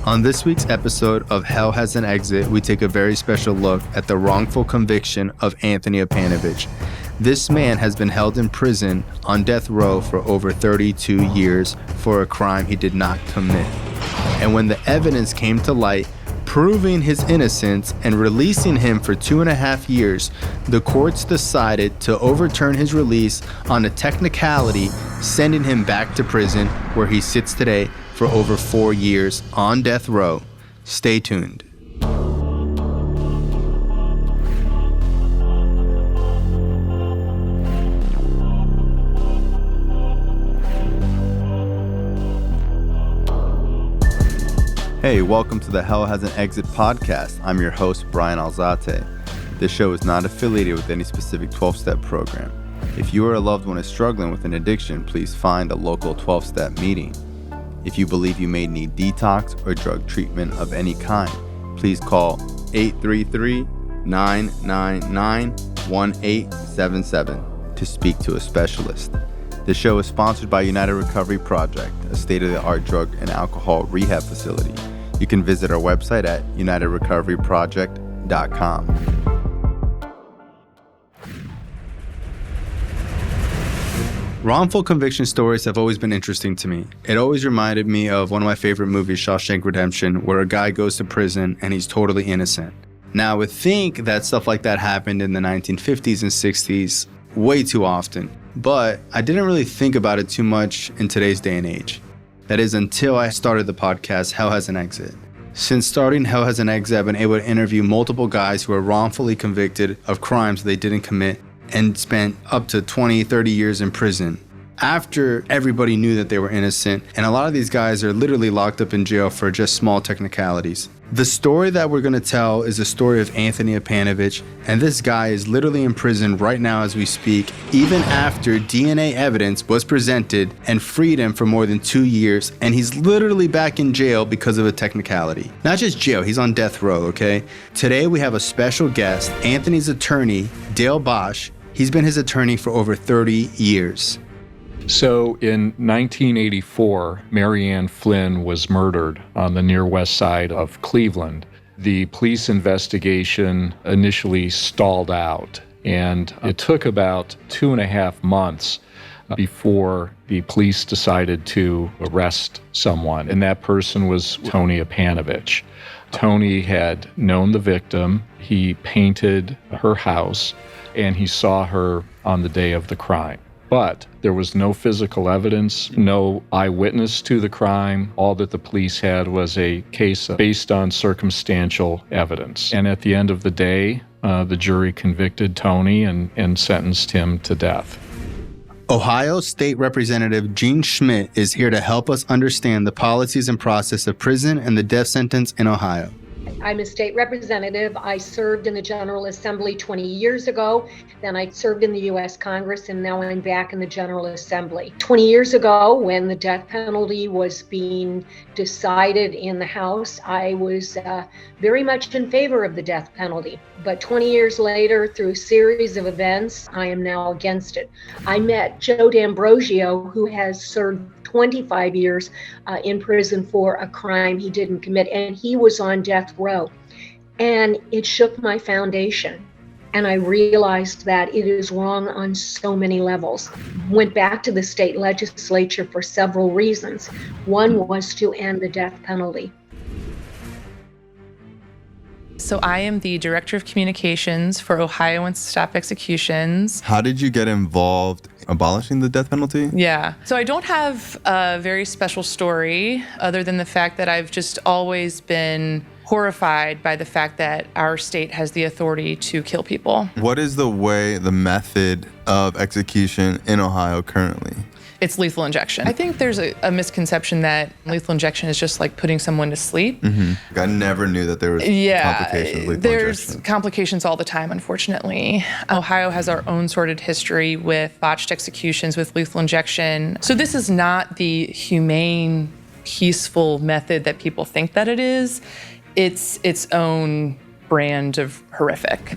On this week's episode of Hell Has an Exit, we take a very special look at the wrongful conviction of Anthony Apanovitch. This man has been held in prison on death row for over 32 years for a crime he did not commit. And when the evidence came to light, proving his innocence and releasing him for 2.5 years, the courts decided to overturn his release on a technicality, sending him back to prison where he sits today for over 4 years on death row. Stay tuned. Hey, welcome to the Hell Has an Exit podcast. I'm your host, Bryan Alzate. This show is not affiliated with any specific 12-step program. If you or a loved one is struggling with an addiction, please find a local 12-step meeting. If you believe you may need detox or drug treatment of any kind, please call 833-999-1877 to speak to a specialist. The show is sponsored by United Recovery Project, a state-of-the-art drug and alcohol rehab facility. You can visit our website at unitedrecoveryproject.com. Wrongful conviction stories have always been interesting to me. It always reminded me of one of my favorite movies, Shawshank Redemption, where a guy goes to prison and he's totally innocent. Now, I would think that stuff like that happened in the 1950s and 60s way too often, but I didn't really think about it too much in today's day and age. That is until I started the podcast, Hell Has an Exit. Since starting Hell Has an Exit, I've been able to interview multiple guys who are wrongfully convicted of crimes they didn't commit and spent up to 20, 30 years in prison after everybody knew that they were innocent. And a lot of these guys are literally locked up in jail for just small technicalities. The story that we're going to tell is the story of Anthony Apanovitch, and this guy is literally in prison right now as we speak, even after DNA evidence was presented and freed him for more than 2 years, and he's literally back in jail because of a technicality. Not just jail, he's on death row, okay? Today we have a special guest, Anthony's attorney, Dale Bosch. He's been his attorney for over 30 years. So in 1984, Mary Ann Flynn was murdered on the near west side of Cleveland. The police investigation initially stalled out, and it took about 2.5 months before the police decided to arrest someone, and that person was Tony Apanovitch. Tony had known the victim, he painted her house, and he saw her on the day of the crime. But there was no physical evidence, no eyewitness to the crime. All that the police had was a case based on circumstantial evidence. And at the end of the day, the jury convicted Tony and sentenced him to death. Ohio State Representative Gene Schmidt is here to help us understand the policies and process of prison and the death sentence in Ohio. I'm a state representative. I served in the General Assembly 20 years ago. Then I served in the U.S. Congress, and now I'm back in the General Assembly. 20 years ago, when the death penalty was being decided in the House, I was very much in favor of the death penalty. But 20 years later, through a series of events, I am now against it. I met Joe D'Ambrosio, who has served 25 years in prison for a crime he didn't commit, and he was on death row. And it shook my foundation, and I realized that it is wrong on so many levels. Went back to the state legislature for several reasons. One was to end the death penalty. So I am the Director of Communications for Ohioans Stop Executions. How did you get involved abolishing the death penalty? Yeah. So I don't have a very special story other than the fact that I've just always been horrified by the fact that our state has the authority to kill people. What is the method of execution in Ohio currently? It's lethal injection. I think there's a misconception that lethal injection is just like putting someone to sleep. Mm-hmm. I never knew that there was complications with lethal there's injection. Complications all the time, unfortunately. Ohio has our own sordid history with botched executions with lethal injection. So this is not the humane, peaceful method that people think that it is. It's its own brand of horrific.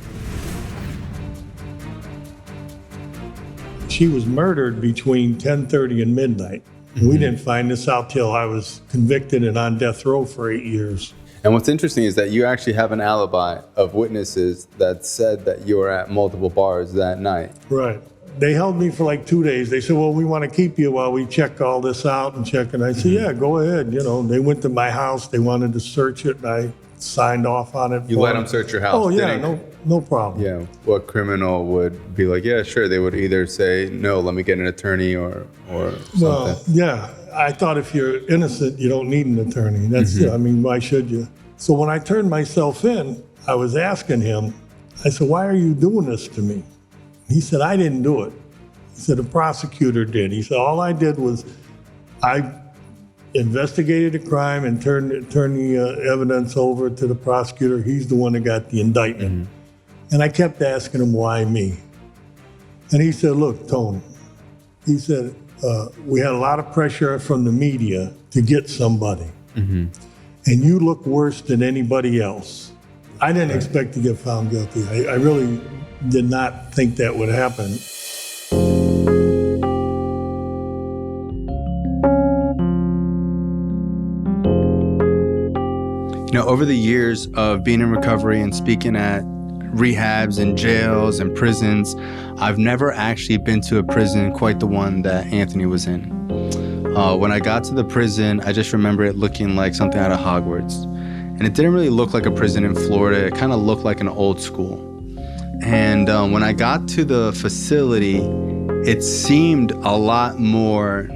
She was murdered between 10:30 and midnight. Mm-hmm. We didn't find this out till I was convicted and on death row for 8 years. And what's interesting is that you actually have an alibi of witnesses that said that you were at multiple bars that night. Right. They held me for like 2 days. They said, well, we want to keep you while we check all this out and check. And I said, yeah, go ahead. You know, they went to my house. They wanted to search it, and I signed off on it. You let them search your house? Oh, yeah, no problem. Yeah. What criminal would be like, yeah, sure. They would either say, no, let me get an attorney or something. Well, yeah. I thought if you're innocent, you don't need an attorney. That's, I mean, why should you? So when I turned myself in, I was asking him, I said, why are you doing this to me? He said, I didn't do it. He said, the prosecutor did. He said, all I did was I investigated a crime and turned the evidence over to the prosecutor. He's the one that got the indictment. And I kept asking him, why me? And he said, look, Tony, he said, we had a lot of pressure from the media to get somebody. And you look worse than anybody else. I didn't expect to get found guilty. I really did not think that would happen. You know, over the years of being in recovery and speaking at rehabs and jails and prisons, I've never actually been to a prison quite the one that Anthony was in. When I got to the prison, I just remember it looking like something out of Hogwarts. And it didn't really look like a prison in Florida. It kind of looked like an old school. And when I got to the facility, it seemed a lot more,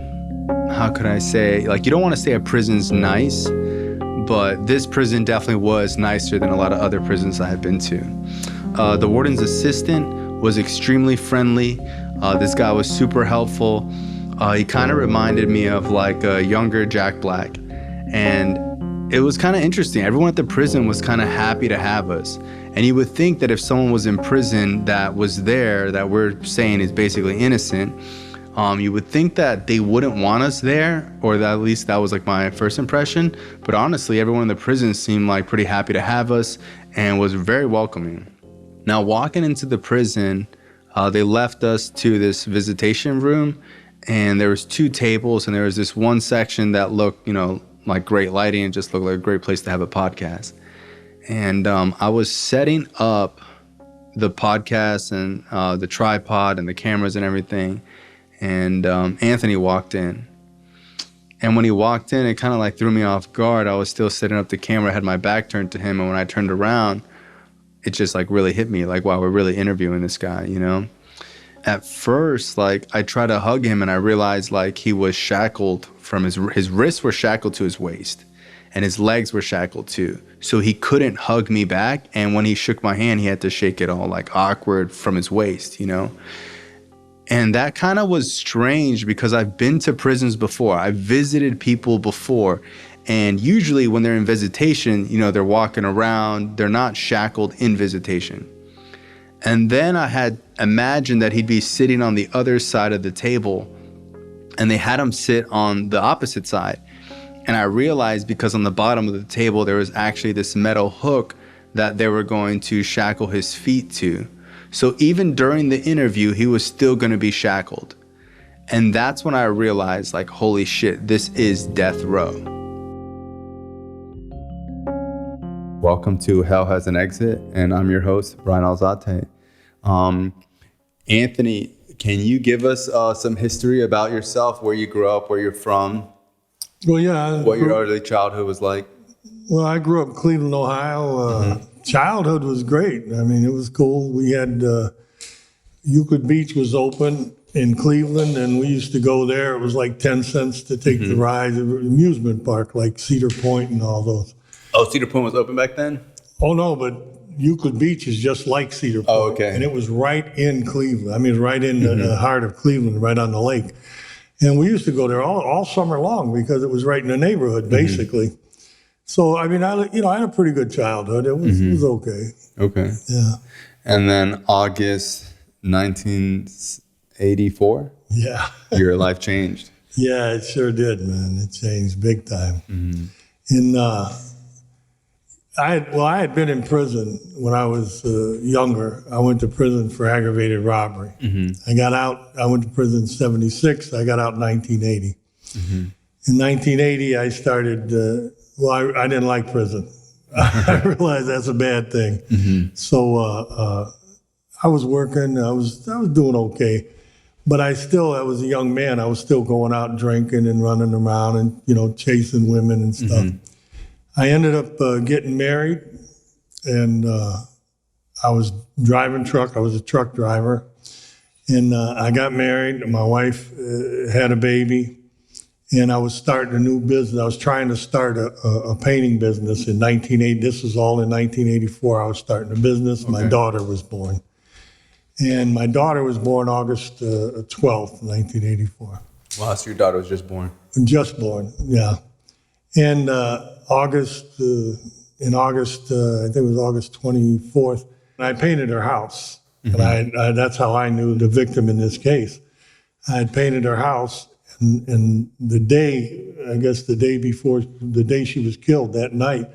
how could I say, like, you don't want to say a prison's nice, but this prison definitely was nicer than a lot of other prisons I had been to. The warden's assistant was extremely friendly. This guy was super helpful. He kind of reminded me of like a younger Jack Black. And it was kind of interesting. Everyone at the prison was kind of happy to have us. And you would think that if someone was in prison that was there, that we're saying is basically innocent, you would think that they wouldn't want us there, or that at least that was like my first impression. But honestly, everyone in the prison seemed like pretty happy to have us and was very welcoming. Now, walking into the prison, they left us to this visitation room, and there was 2 tables, and there was this one section that looked, you know, like great lighting and just looked like a great place to have a podcast. And I was setting up the podcast and the tripod and the cameras and everything. And Anthony walked in. And when he walked in, it kind of like threw me off guard. I was still setting up the camera, I had my back turned to him. And when I turned around, it just like really hit me, like, wow, we're really interviewing this guy, you know? At first, like, I tried to hug him and I realized like he was shackled from his wrists were shackled to his waist and his legs were shackled too. So he couldn't hug me back. And when he shook my hand, he had to shake it all like awkward from his waist, you know? And that kind of was strange because I've been to prisons before. I've visited people before. And usually when they're in visitation, you know, they're walking around, they're not shackled in visitation. And then I had imagined that he'd be sitting on the other side of the table and they had him sit on the opposite side. And I realized because on the bottom of the table, there was actually this metal hook that they were going to shackle his feet to. So even during the interview, he was still going to be shackled. And that's when I realized, like, holy shit, this is death row. Welcome to Hell Has an Exit, and I'm your host, Bryan Alzate. Anthony, can you give us some history about yourself, where you grew up, where you're from? Well, yeah. What your early childhood was like? Well, I grew up in Cleveland, Ohio. Childhood was great. I mean, it was cool. We had Euclid Beach was open in Cleveland, and we used to go there. It was like 10 cents to take the ride. Amusement park like Cedar Point and all those. Oh, Cedar Point was open back then? Oh, no, but Euclid Beach is just like Cedar Point. Oh, okay. And it was right in Cleveland. I mean, right in the heart of Cleveland, right on the lake. And we used to go there all summer long because it was right in the neighborhood, basically. So, I mean, I had a pretty good childhood. It was okay. Okay. Yeah. And then August 1984? Yeah. Your life changed. Yeah, it sure did, man. It changed big time. And I had been in prison when I was younger. I went to prison for aggravated robbery. I got out. I went to prison in 76. I got out in 1980. In 1980, I started, I didn't like prison. I realized that's a bad thing. So I was working, I was doing okay. But I was a young man, I was still going out drinking and running around and, chasing women and stuff. I ended up getting married, and I was driving truck. I was a truck driver. And I got married. My wife had a baby. And I was starting a new business. I was trying to start a painting business in 1980. This was all in 1984. I was starting a business. Okay. My daughter was born. And my daughter was born August 12th, 1984. Wow, so your daughter was just born? Just born, yeah. And in August, I think it was August 24th, I painted her house. And that's how I knew the victim in this case. I had painted her house. And the day she was killed, that night,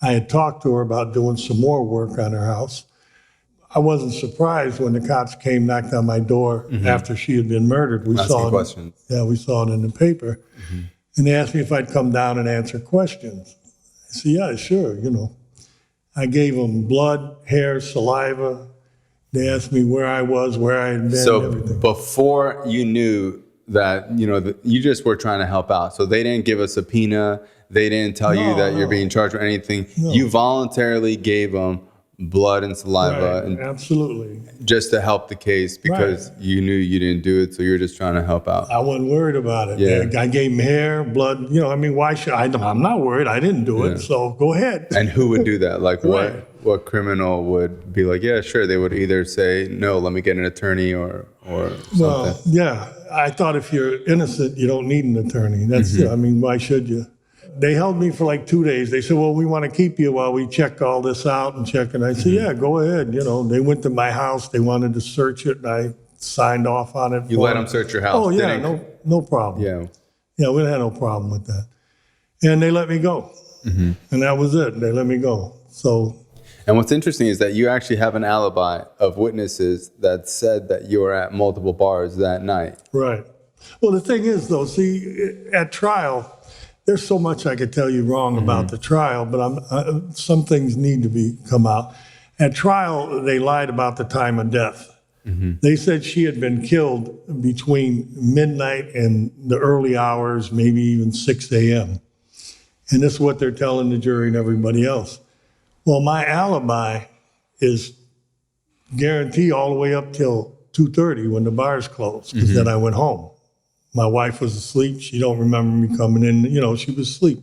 I had talked to her about doing some more work on her house. I wasn't surprised when the cops came, knocked on my door after she had been murdered. We saw it in the paper. And they asked me if I'd come down and answer questions. I said, yeah, sure, I gave them blood, hair, saliva. They asked me where I was, where I had been, everything. So before you knew that, you just were trying to help out. So they didn't give a subpoena. They didn't tell you that you're being charged or anything. No. You voluntarily gave them blood and saliva. Right, and absolutely. Just to help the case because you knew you didn't do it. So you're just trying to help out. I wasn't worried about it. Yeah. I gave him hair, blood. Why should I? I'm not worried. I didn't do it. So go ahead. And who would do that? Like what criminal would be like, yeah, sure. They would either say, no, let me get an attorney or something. Well, yeah. I thought if you're innocent, you don't need an attorney. That's why should you? They held me for like 2 days. They said, well, we want to keep you while we check all this out and check. And I said, yeah, go ahead. They went to my house. They wanted to search it, and I signed off on it. You let them search your house? Oh, yeah, no problem. Yeah, we had no problem with that. And they let me go. And that was it. They let me go. And what's interesting is that you actually have an alibi of witnesses that said that you were at multiple bars that night. Right. Well, the thing is, though, at trial, there's so much I could tell you wrong about the trial, but some things need to come out. At trial, they lied about the time of death. They said she had been killed between midnight and the early hours, maybe even 6 a.m. And this is what they're telling the jury and everybody else. Well, my alibi is guaranteed all the way up till 2:30 when the bars closed, because then I went home. My wife was asleep. She don't remember me coming in. She was asleep.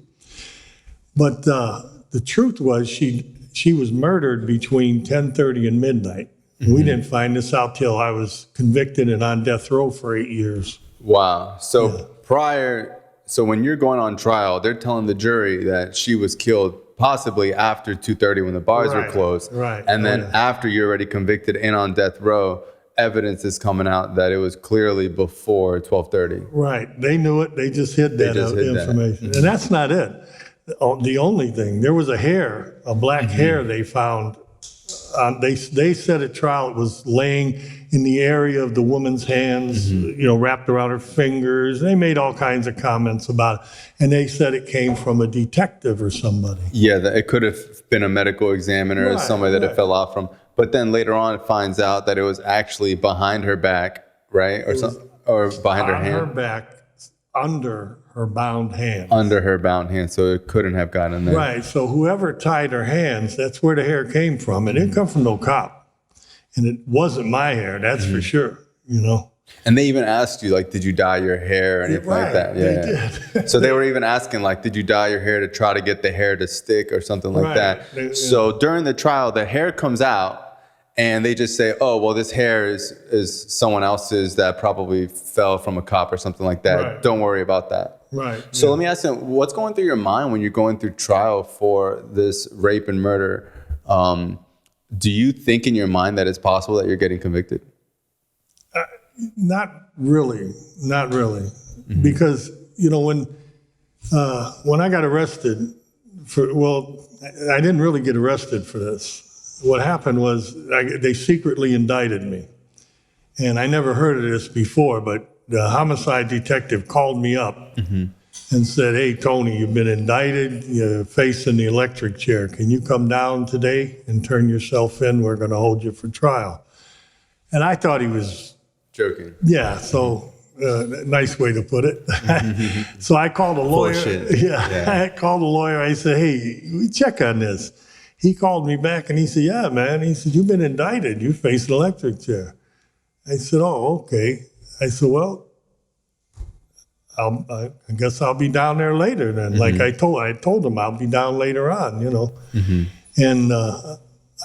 But the truth was she was murdered between 10:30 and midnight. We didn't find this out till I was convicted and on death row for 8 years. Wow. So when you're going on trial, they're telling the jury that she was killed possibly after 2:30 when the bars were closed. Right. And then after you're already convicted and on death row, evidence is coming out that it was clearly before 12:30. Right. They knew it. They just hid that information. And that's not it. The only thing, there was a black hair they found. They said at trial it was laying in the area of the woman's hands, wrapped around her fingers. They made all kinds of comments about it. And they said it came from a detective or somebody. Yeah, that it could have been a medical examiner or somebody that it fell off from. But then later on, it finds out that it was actually behind her back, right? Or behind her hand? On her back, under her bound hand. Under her bound hand, so it couldn't have gotten there. Right, so whoever tied her hands, that's where the hair came from. It didn't come from no cop. And it wasn't my hair, that's for sure, And they even asked you, like, did you dye your hair or anything like that? Yeah, they did. So they were even asking, like, did you dye your hair to try to get the hair to stick or something like that? So during the trial, the hair comes out, and they just say, oh, well, this hair is someone else's that probably fell from a cop or something like that. Right. Don't worry about that. Right. So let me ask you, what's going through your mind when you're going through trial for this rape and murder? Do you think in your mind that it's possible that you're getting convicted? Not really. Because, when I got arrested I didn't really get arrested for this. What happened was they secretly indicted me. And I never heard of this before, but the homicide detective called me up and said, "Hey, Tony, you've been indicted. You're facing the electric chair. Can you come down today and turn yourself in? We're going to hold you for trial." And I thought he was Joking. yeah, so nice way to put it. So I called a lawyer. I called a lawyer. I said, "Hey, we check on this." He called me back and he said, "Yeah, man." He said, "You've been indicted. You face an electric chair." I said, "Oh, okay." I said, "Well, I guess I'll be down there later then." Like I told him I'll be down later on, you know. And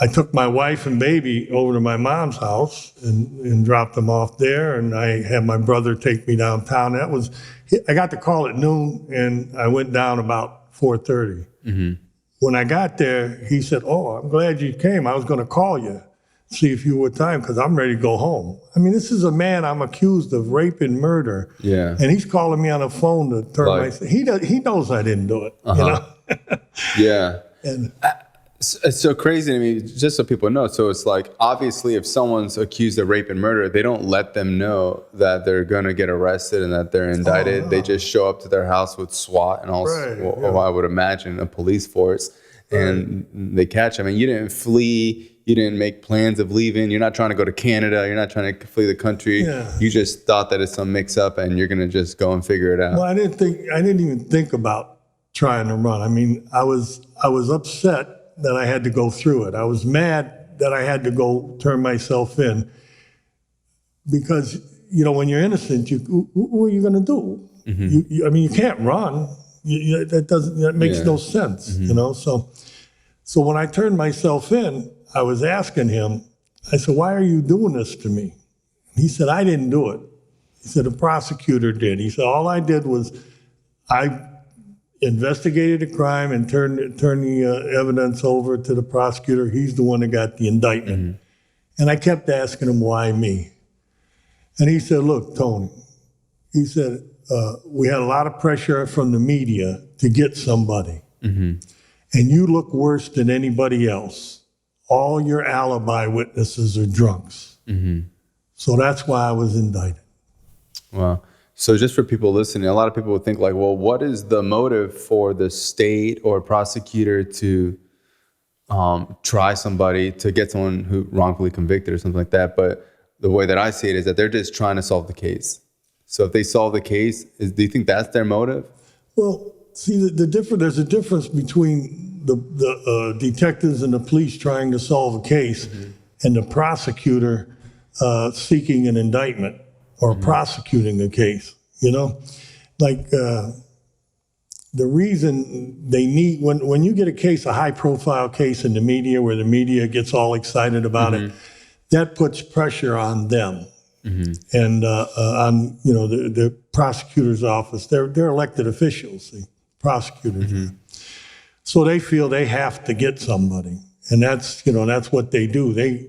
I took my wife and baby over to my mom's house and dropped them off there. And I had my brother take me downtown. I got the call at noon and I went down about 4:30. When I got there, he said, "Oh, I'm glad you came. I was going to call you, see if you were time, because I'm ready to go home." I mean, this is a man I'm accused of rape and murder. Yeah. And he's calling me on the phone to turn he knows I didn't do it. You know? Yeah. And It's so crazy to me, just so people know. So it's like, obviously, if someone's accused of rape and murder, they don't let them know that they're going to get arrested and that they're indicted. They just show up to their house with SWAT and also, I would imagine, a police force, and they catch them. And you didn't flee. You didn't make plans of leaving. You're not trying to go to Canada. You're not trying to flee the country. Yeah. You just thought that it's some mix-up, and you're going to just go and figure it out. Well, I didn't even think about trying to run. I mean, I was upset that I had to go through it. I was mad that I had to go turn myself in, because, you know, when you're innocent, what are you going to do? I mean, you can't run. That makes no sense, you know? So when I turned myself in, I was asking him, I said, "Why are you doing this to me?" He said, "I didn't do it." He said, "The prosecutor did." He said, "All I did was I investigated the crime and turned the evidence over to the prosecutor. He's the one that got the indictment." And I kept asking him, "Why me?" And he said, "Look, Tony," he said, "we had a lot of pressure from the media to get somebody. And you look worse than anybody else. All your alibi witnesses are drunks. So that's why I was indicted." Wow. So just for people listening, a lot of people would think like, well, what is the motive for the state or prosecutor to try somebody, to get someone who wrongfully convicted or something like that? But the way that I see it is that they're just trying to solve the case. So if they solve the case, do you think that's their motive? Well, see, there's a difference between the detectives and the police trying to solve a case and the prosecutor seeking an indictment or prosecuting a case, you know? Like the reason they need, when you get a case, a high profile case in the media where the media gets all excited about it, that puts pressure on them and on, you know, the prosecutor's office. They're elected officials, see, prosecutors. So they feel they have to get somebody. And that's, you know, that's what they do. They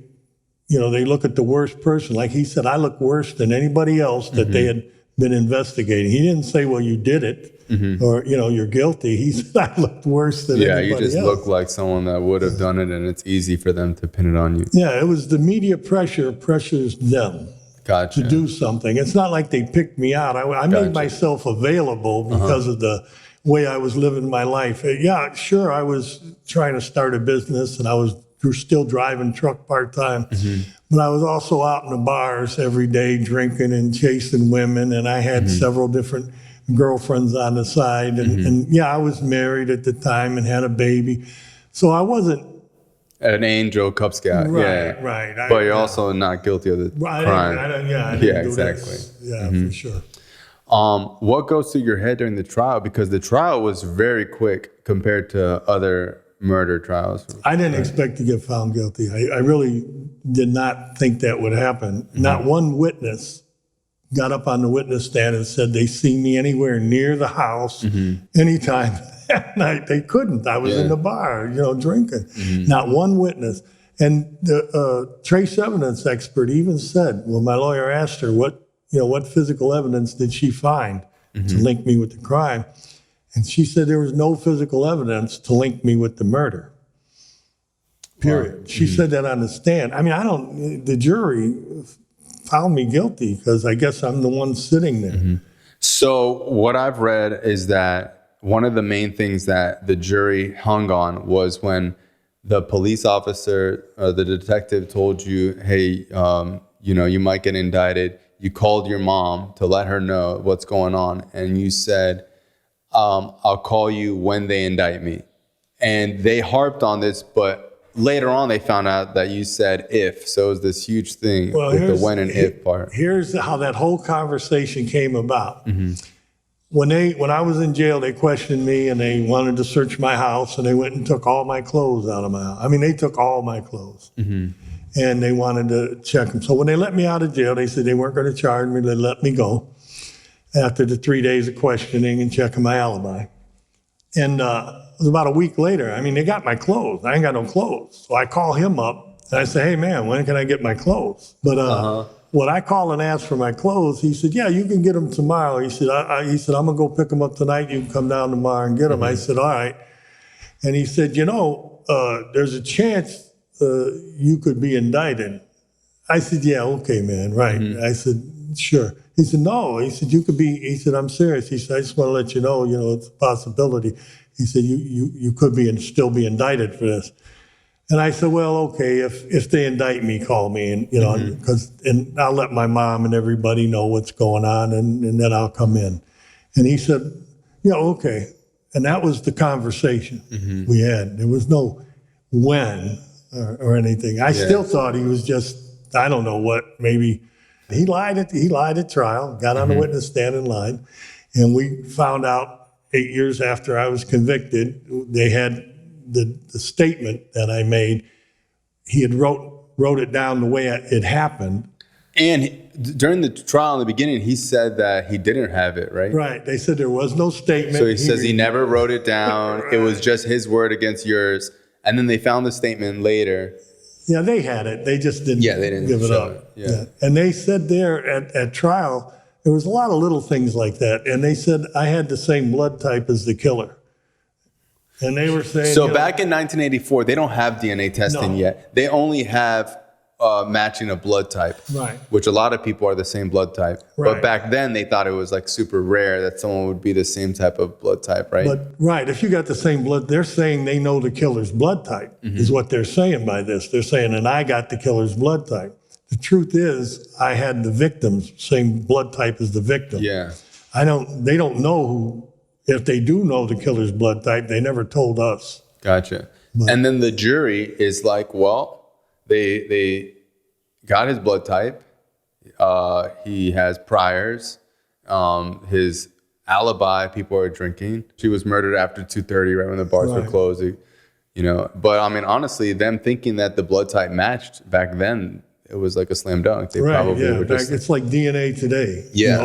look at the worst person. Like he said, I look worse than anybody else that they had been investigating. He didn't say, "Well, you did it," or, you know, "You're guilty." He said, "I looked worse than anybody else." Yeah, you just look like someone that would have done it, and it's easy for them to pin it on you. Yeah, it was the media pressures them to do something. It's not like they picked me out. I made myself available because of the way I was living my life. Yeah, sure, I was trying to start a business, and I was still driving truck part-time. But I was also out in the bars every day drinking and chasing women, and I had several different girlfriends on the side. And yeah, I was married at the time and had a baby. So I wasn't an angel Cub Scout. Right. But you're also not guilty of the crime. I didn't do exactly. This. Yeah, for sure. What goes through your head during the trial? Because the trial was very quick compared to other murder trials. I didn't expect to get found guilty. I really did not think that would happen. Not one witness got up on the witness stand and said they seen me anywhere near the house anytime that night. They couldn't. I was in the bar, you know, drinking. Not one witness. And the trace evidence expert even said, well, my lawyer asked her, what physical evidence did she find to link me with the crime? And she said there was no physical evidence to link me with the murder. Period. She said that on the stand. I mean, the jury found me guilty because I guess I'm the one sitting there. So what I've read is that one of the main things that the jury hung on was when the police officer, the detective told you, hey, you might get indicted. You called your mom to let her know what's going on. And you said, I'll call you when they indict me. And they harped on this, but later on they found out that you said if. So it was this huge thing with the when and if part. Here's how that whole conversation came about. When I was in jail, they questioned me and they wanted to search my house, and they went and took all my clothes out of my house. I mean, they took all my clothes. And they wanted to check them. So when they let me out of jail, they said they weren't going to charge me. They let me go after the 3 days of questioning and checking my alibi. And it was about a week later. I mean, they got my clothes. I ain't got no clothes. So I call him up and I say, hey, man, when can I get my clothes? But when I call and ask for my clothes, he said, yeah, you can get them tomorrow. He said, I'm going to go pick them up tonight. You can come down tomorrow and get them. I said, all right. And he said, there's a chance you could be indicted. I said, yeah, okay, man, right. I said, sure. He said, no. He said, you could be. He said, I'm serious. He said, I just want to let you know, it's a possibility. He said, you could be and still be indicted for this. And I said, well, okay, if they indict me, call me, and and I'll let my mom and everybody know what's going on, and then I'll come in. And he said, yeah, okay. And that was the conversation we had. There was no when or anything. I still thought he was just, I don't know what, maybe he lied at trial, got on the witness stand and lied. And we found out 8 years after I was convicted, they had the statement that I made. He had wrote it down the way it happened. And during the trial in the beginning, he said that he didn't have it, right? Right. They said there was no statement. So he says he never wrote it down. Right. It was just his word against yours. And then they found the statement later. Yeah, they had it. They just didn't, give it up. Yeah. And they said there at trial, there was a lot of little things like that. And they said I had the same blood type as the killer. And they were saying... So back in 1984, they don't have DNA testing yet. They only have matching a blood type. Right. Which a lot of people are the same blood type. Right. But back then, they thought it was like super rare that someone would be the same type of blood type, right? But if you got the same blood, they're saying they know the killer's blood type, is what they're saying by this. They're saying, and I got the killer's blood type. The truth is, I had the victim's same blood type as the victim. Yeah. They don't know who... If they do know the killer's blood type, they never told us. Gotcha. And then the jury is like, well, they got his blood type. He has priors. His alibi, people are drinking. She was murdered after 2:30, right when the bars were closed. But I mean, honestly, them thinking that the blood type matched back then, it was like a slam dunk. They probably were just... It's like DNA today. Yeah.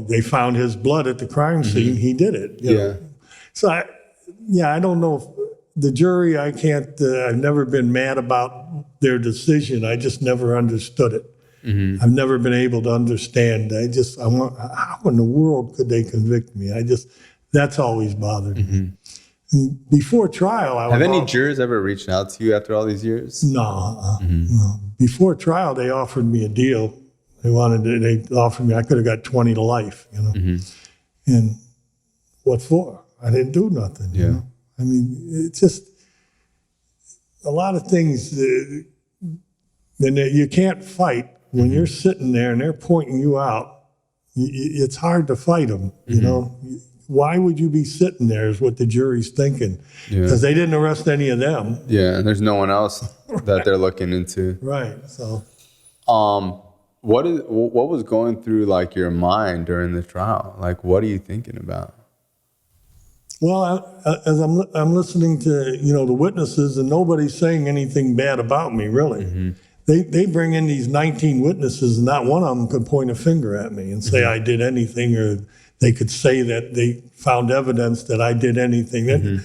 They found his blood at the crime scene. He did it. You know? So, I don't know if the jury, I can't, I've never been mad about their decision. I just never understood it. I've never been able to understand. How in the world could they convict me? That's always bothered me. Before trial, have any jurors ever reached out to you after all these years? No. Before trial, they offered me a deal. They offered me, I could have got 20 to life, And what for? I didn't do nothing, you know? I mean, it's just a lot of things that you can't fight when you're sitting there and they're pointing you out. It's hard to fight them, you know? Why would you be sitting there is what the jury's thinking. Because they didn't arrest any of them. Yeah, and there's no one else that they're looking into. Right, so. What was going through like your mind during the trial? Like, what are you thinking about? Well, as I'm listening to, the witnesses, and nobody's saying anything bad about me, really. They bring in these 19 witnesses, and not one of them could point a finger at me and say I did anything, or they could say that they found evidence that I did anything.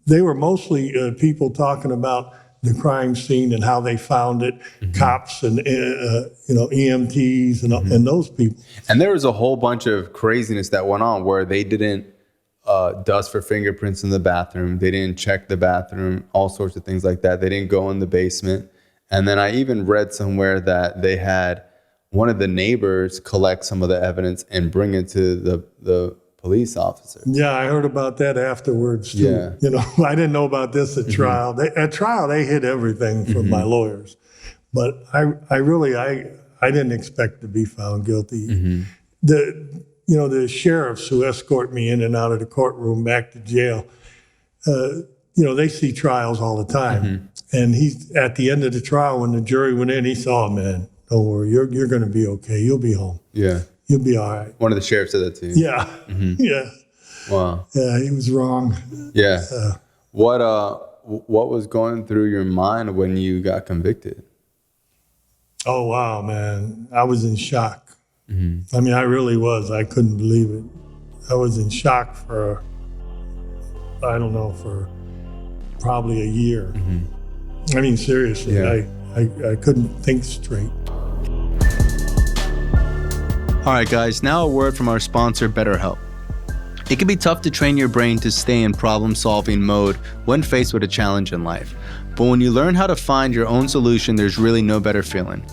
They were mostly people talking about the crime scene and how they found it, cops and EMTs and those people. And there was a whole bunch of craziness that went on where they didn't dust for fingerprints in the bathroom. They didn't check the bathroom, all sorts of things like that. They didn't go in the basement. And then I even read somewhere that they had one of the neighbors collect some of the evidence and bring it to the police officer. Yeah, I heard about that afterwards too. Yeah. You know, I didn't know about this at trial. At trial, they hid everything from my lawyers, but I really didn't expect to be found guilty. The sheriffs who escort me in and out of the courtroom back to jail, they see trials all the time. And he's at the end of the trial when the jury went in, he said, "Oh man, don't worry, you're going to be okay. You'll be home. Yeah. You'll be all right." One of the sheriffs said that to you. Yeah. Yeah. Wow. Yeah, he was wrong. Yeah. What was going through your mind when you got convicted? Oh, wow, man. I was in shock. I mean, I really was. I couldn't believe it. I was in shock for probably a year. I mean, seriously, I couldn't think straight. All right, guys, now a word from our sponsor, BetterHelp. It can be tough to train your brain to stay in problem-solving mode when faced with a challenge in life. But when you learn how to find your own solution, there's really no better feeling.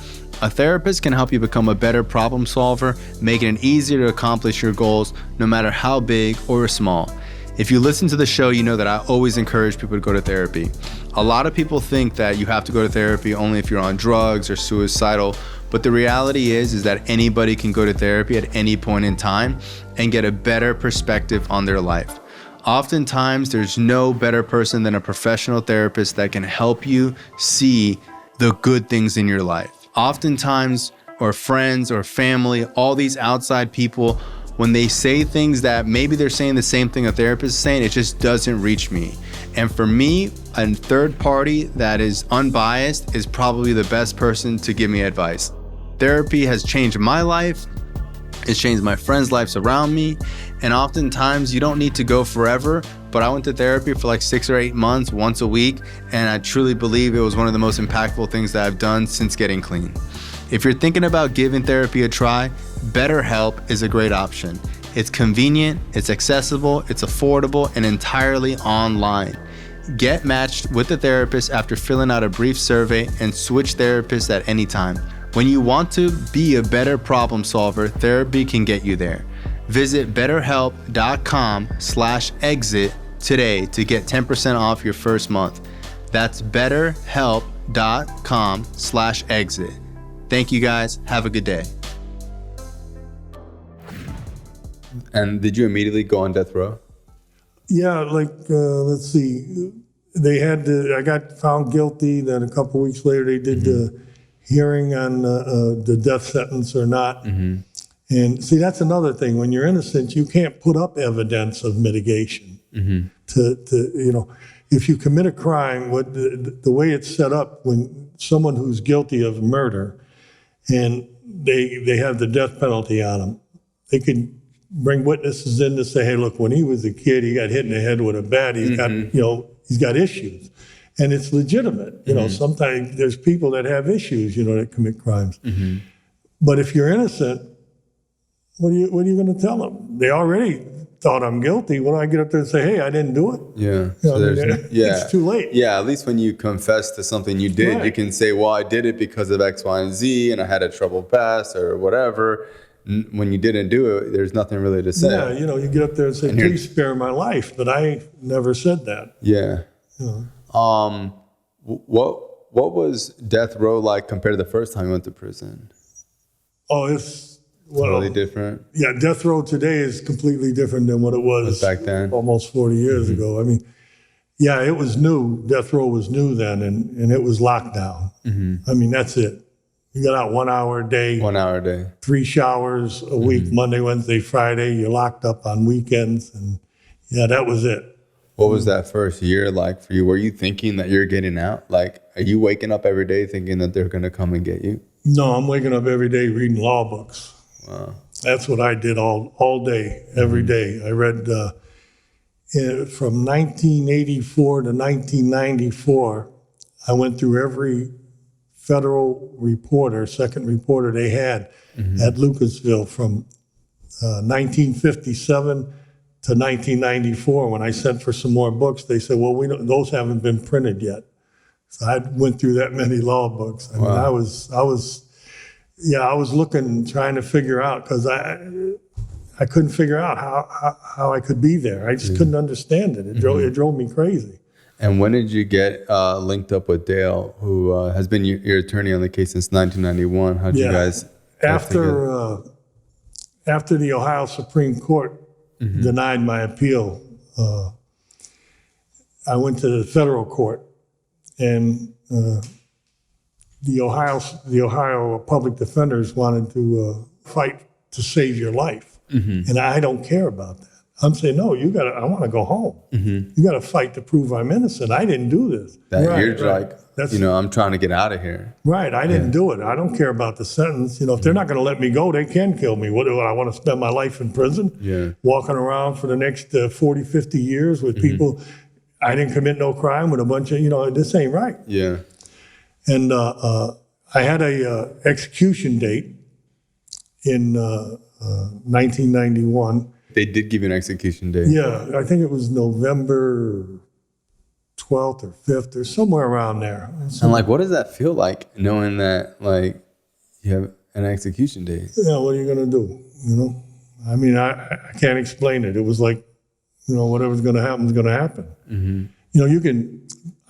A therapist can help you become a better problem solver, making it easier to accomplish your goals, no matter how big or small. If you listen to the show, you know that I always encourage people to go to therapy. A lot of people think that you have to go to therapy only if you're on drugs or suicidal, but the reality is that anybody can go to therapy at any point in time and get a better perspective on their life. Oftentimes, there's no better person than a professional therapist that can help you see the good things in your life. Oftentimes, or friends or family, all these outside people, when they say things that maybe they're saying the same thing a therapist is saying, it just doesn't reach me. And for me, a third party that is unbiased is probably the best person to give me advice. Therapy has changed my life. It's changed my friends' lives around me. And oftentimes you don't need to go forever, but I went to therapy for like 6 or 8 months, once a week. And I truly believe it was one of the most impactful things that I've done since getting clean. If you're thinking about giving therapy a try, BetterHelp is a great option. It's convenient, it's accessible, it's affordable, and entirely online. Get matched with a therapist after filling out a brief survey and switch therapists at any time. When you want to be a better problem solver, therapy can get you there. Visit betterhelp.com/exit today to get 10% off your first month. That's betterhelp.com/exit. Thank you guys. Have a good day. And did you immediately go on death row? Yeah, let's see. I got found guilty. Then a couple weeks later, they did the hearing on the death sentence or not. And see, that's another thing. When you're innocent, you can't put up evidence of mitigation. If you commit a crime, the way it's set up, when someone who's guilty of murder and they have the death penalty on them, they can bring witnesses in to say, hey, look, when he was a kid, he got hit in the head with a bat. He's got, he's got issues. And it's legitimate. Sometimes there's people that have issues, that commit crimes. But if you're innocent, what are you going to tell them? They already thought I'm guilty. When I get up there and say, hey, I didn't do it? It's too late. Yeah, at least when you confess to something you did, you can say, well, I did it because of X, Y, and Z, and I had a troubled past or whatever. When you didn't do it, there's nothing really to say. Yeah, you get up there and say, please spare my life. But I never said that. Yeah. What was death row like compared to the first time you went to prison? Oh, it's totally different. Yeah, death row today is completely different than what it was back then, almost 40 years ago. I mean, yeah, it was new. Death row was new then, and it was lockdown. I mean, that's it. You got out 1 hour a day. 1 hour a day. 3 showers a week, Monday, Wednesday, Friday. You're locked up on weekends, and yeah, that was it. What was that first year like for you? Were you thinking that you're getting out? Like, are you waking up every day thinking that they're going to come and get you? No, I'm waking up every day reading law books. Wow. That's what I did all day, every day. I read from 1984 to 1994. I went through every federal reporter, second reporter they had at Lucasville from 1957 to 1994. When I sent for some more books, they said, well, those haven't been printed yet. So I went through that many law books. I mean, I was Yeah, I was looking, trying to figure out, because I couldn't figure out how I could be there. I just couldn't understand it. It drove me crazy. And when did you get linked up with Dale, who has been your attorney on the case since 1991? How'd you guys get together? After the Ohio Supreme Court denied my appeal, I went to the federal court, and the Ohio public defenders wanted to fight to save your life, and I don't care about that. I'm saying, no, I want to go home. You got to fight to prove I'm innocent. I didn't do this. I'm trying to get out of here. Right, I didn't do it. I don't care about the sentence. If they're not going to let me go, they can kill me. What do I want to spend my life in prison? Yeah. Walking around for the next 40, 50 years with people. I didn't commit no crime with a bunch of, this ain't right. Yeah. And I had a execution date in 1991. They did give you an execution date. Yeah, I think it was November 12th or 5th or somewhere around there. And what does that feel like, knowing that you have an execution date? Yeah, what are you going to do? I mean, I can't explain it. It was like, whatever's going to happen is going to happen.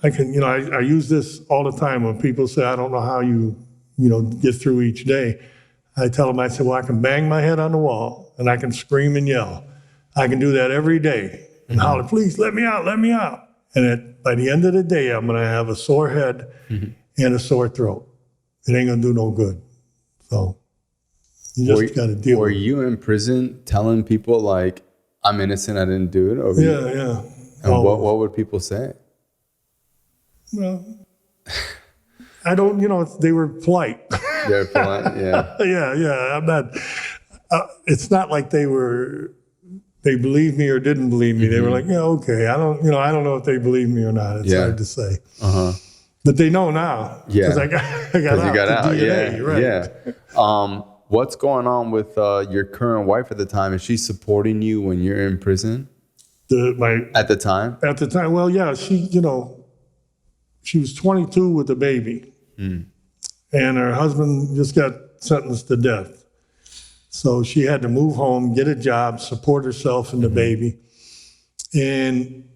I use this all the time when people say, I don't know how you get through each day. I tell them, I say, well, I can bang my head on the wall and I can scream and yell. I can do that every day and holler, please let me out, let me out. And by the end of the day, I'm going to have a sore head and a sore throat. It ain't going to do no good. So you just got to deal with it. Were you in prison telling people I'm innocent, I didn't do it? Yeah. And what would people say? Well, I don't, they were polite. They're polite, yeah. Yeah. I'm not, it's not like they believed me or didn't believe me. They were like, yeah, okay. I don't know if they believe me or not. It's hard to say. But they know now. Yeah. Because I got out. You got out, DNA, yeah. Right. Yeah. What's going on with your current wife at the time? Is she supporting you when you're in prison? At the time? At the time, well, yeah. She was 22 with a baby. And her husband just got sentenced to death. So she had to move home, get a job, support herself and the baby. And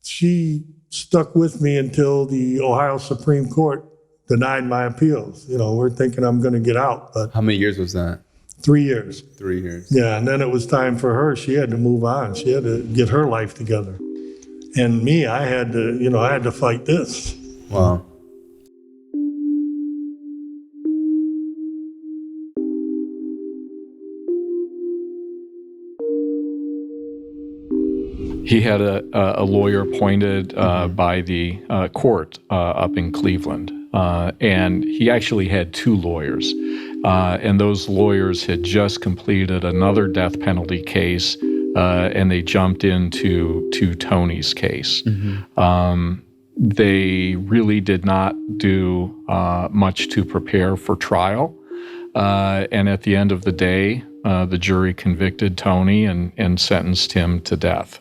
she stuck with me until the Ohio Supreme Court denied my appeals. We're thinking I'm going to get out. But how many years was that? 3 years. 3 years. Yeah, and then it was time for her. She had to move on. She had to get her life together. And me, I had to fight this. Wow. He had a lawyer appointed by the court up in Cleveland, and he actually had two lawyers, and those lawyers had just completed another death penalty case, and they jumped into Tony's case. They really did not do much to prepare for trial, and at the end of the day, the jury convicted Tony and sentenced him to death.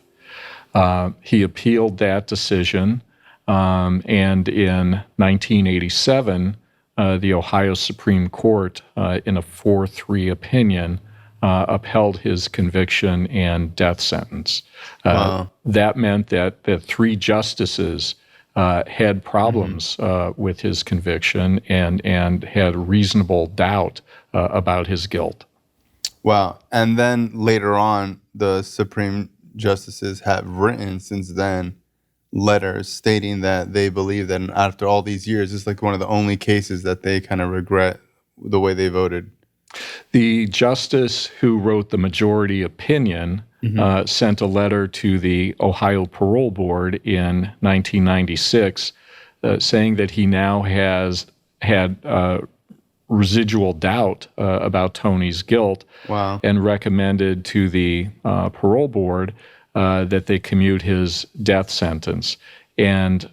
He appealed that decision, and in 1987, the Ohio Supreme Court, in a 4-3 opinion, upheld his conviction and death sentence. That meant that 3 justices had problems with his conviction and had reasonable doubt about his guilt. Wow. And then later on, the Supreme Justices have written since then letters stating that they believe that after all these years, it's like one of the only cases that they kind of regret the way they voted. The justice who wrote the majority opinion sent a letter to the Ohio Parole Board in 1996 saying that he now has had residual doubt about Tony's guilt. Wow. And recommended to the parole board that they commute his death sentence. And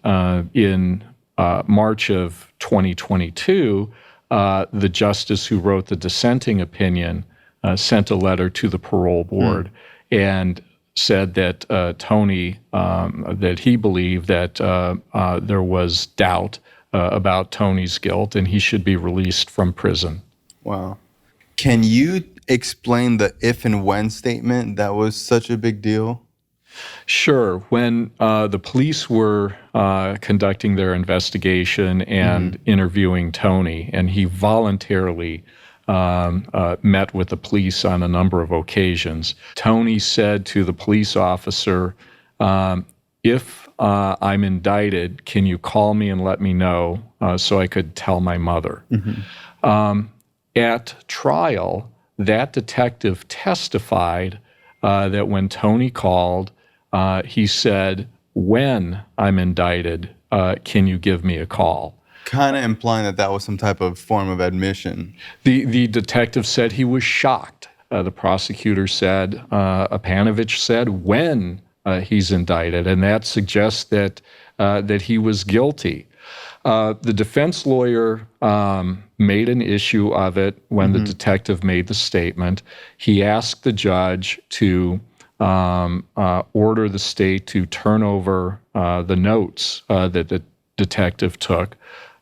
in March of 2022, the justice who wrote the dissenting opinion sent a letter to the parole board and said that Tony, that he believed that there was doubt about Tony's guilt and he should be released from prison. Wow. Can you explain the if and when statement that was such a big deal? Sure. When the police were conducting their investigation and interviewing Tony, and he voluntarily met with the police on a number of occasions, Tony said to the police officer, if I'm indicted, can you call me and let me know so I could tell my mother? At trial, that detective testified that when Tony called, he said, when I'm indicted, can you give me a call? Kind of implying that that was some type of form of admission. The detective said he was shocked. The prosecutor said, Apanovitch said, when he's indicted, and that suggests that he was guilty. The defense lawyer made an issue of it when the detective made the statement. He asked the judge to order the state to turn over the notes that the detective took.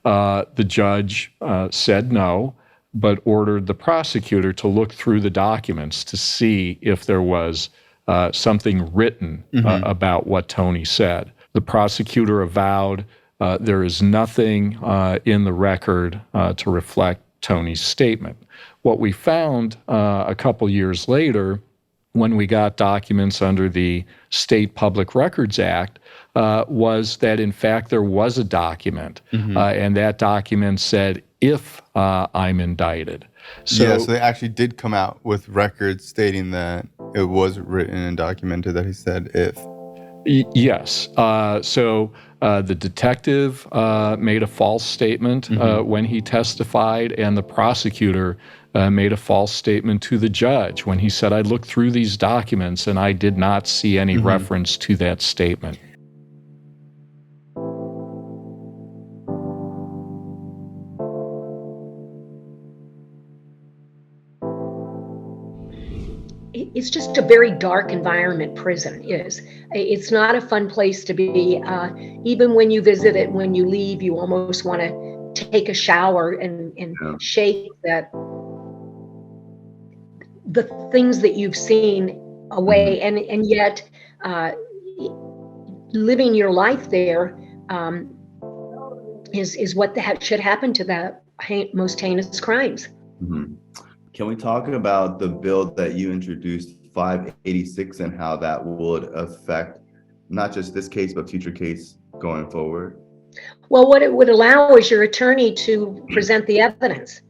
The judge said no, but ordered the prosecutor to look through the documents to see if there was something written about what Tony said. The prosecutor avowed there is nothing in the record to reflect Tony's statement. What we found a couple years later, when we got documents under the State Public Records Act, was that in fact there was a document, and that document said, if I'm indicted. So they actually did come out with records stating that it was written and documented that he said if. Yes. So the detective made a false statement when he testified, and the prosecutor made a false statement to the judge when he said, I looked through these documents and I did not see any reference to that statement. It's just a very dark environment, prison is. It's not a fun place to be. Even when you visit it, when you leave, you almost want to take a shower and shake the things that you've seen away. And yet living your life there is what should happen to the most heinous crimes. Can we talk about the bill that you introduced, 586, and how that would affect not just this case, but future case going forward? Well, what it would allow is your attorney to present the evidence,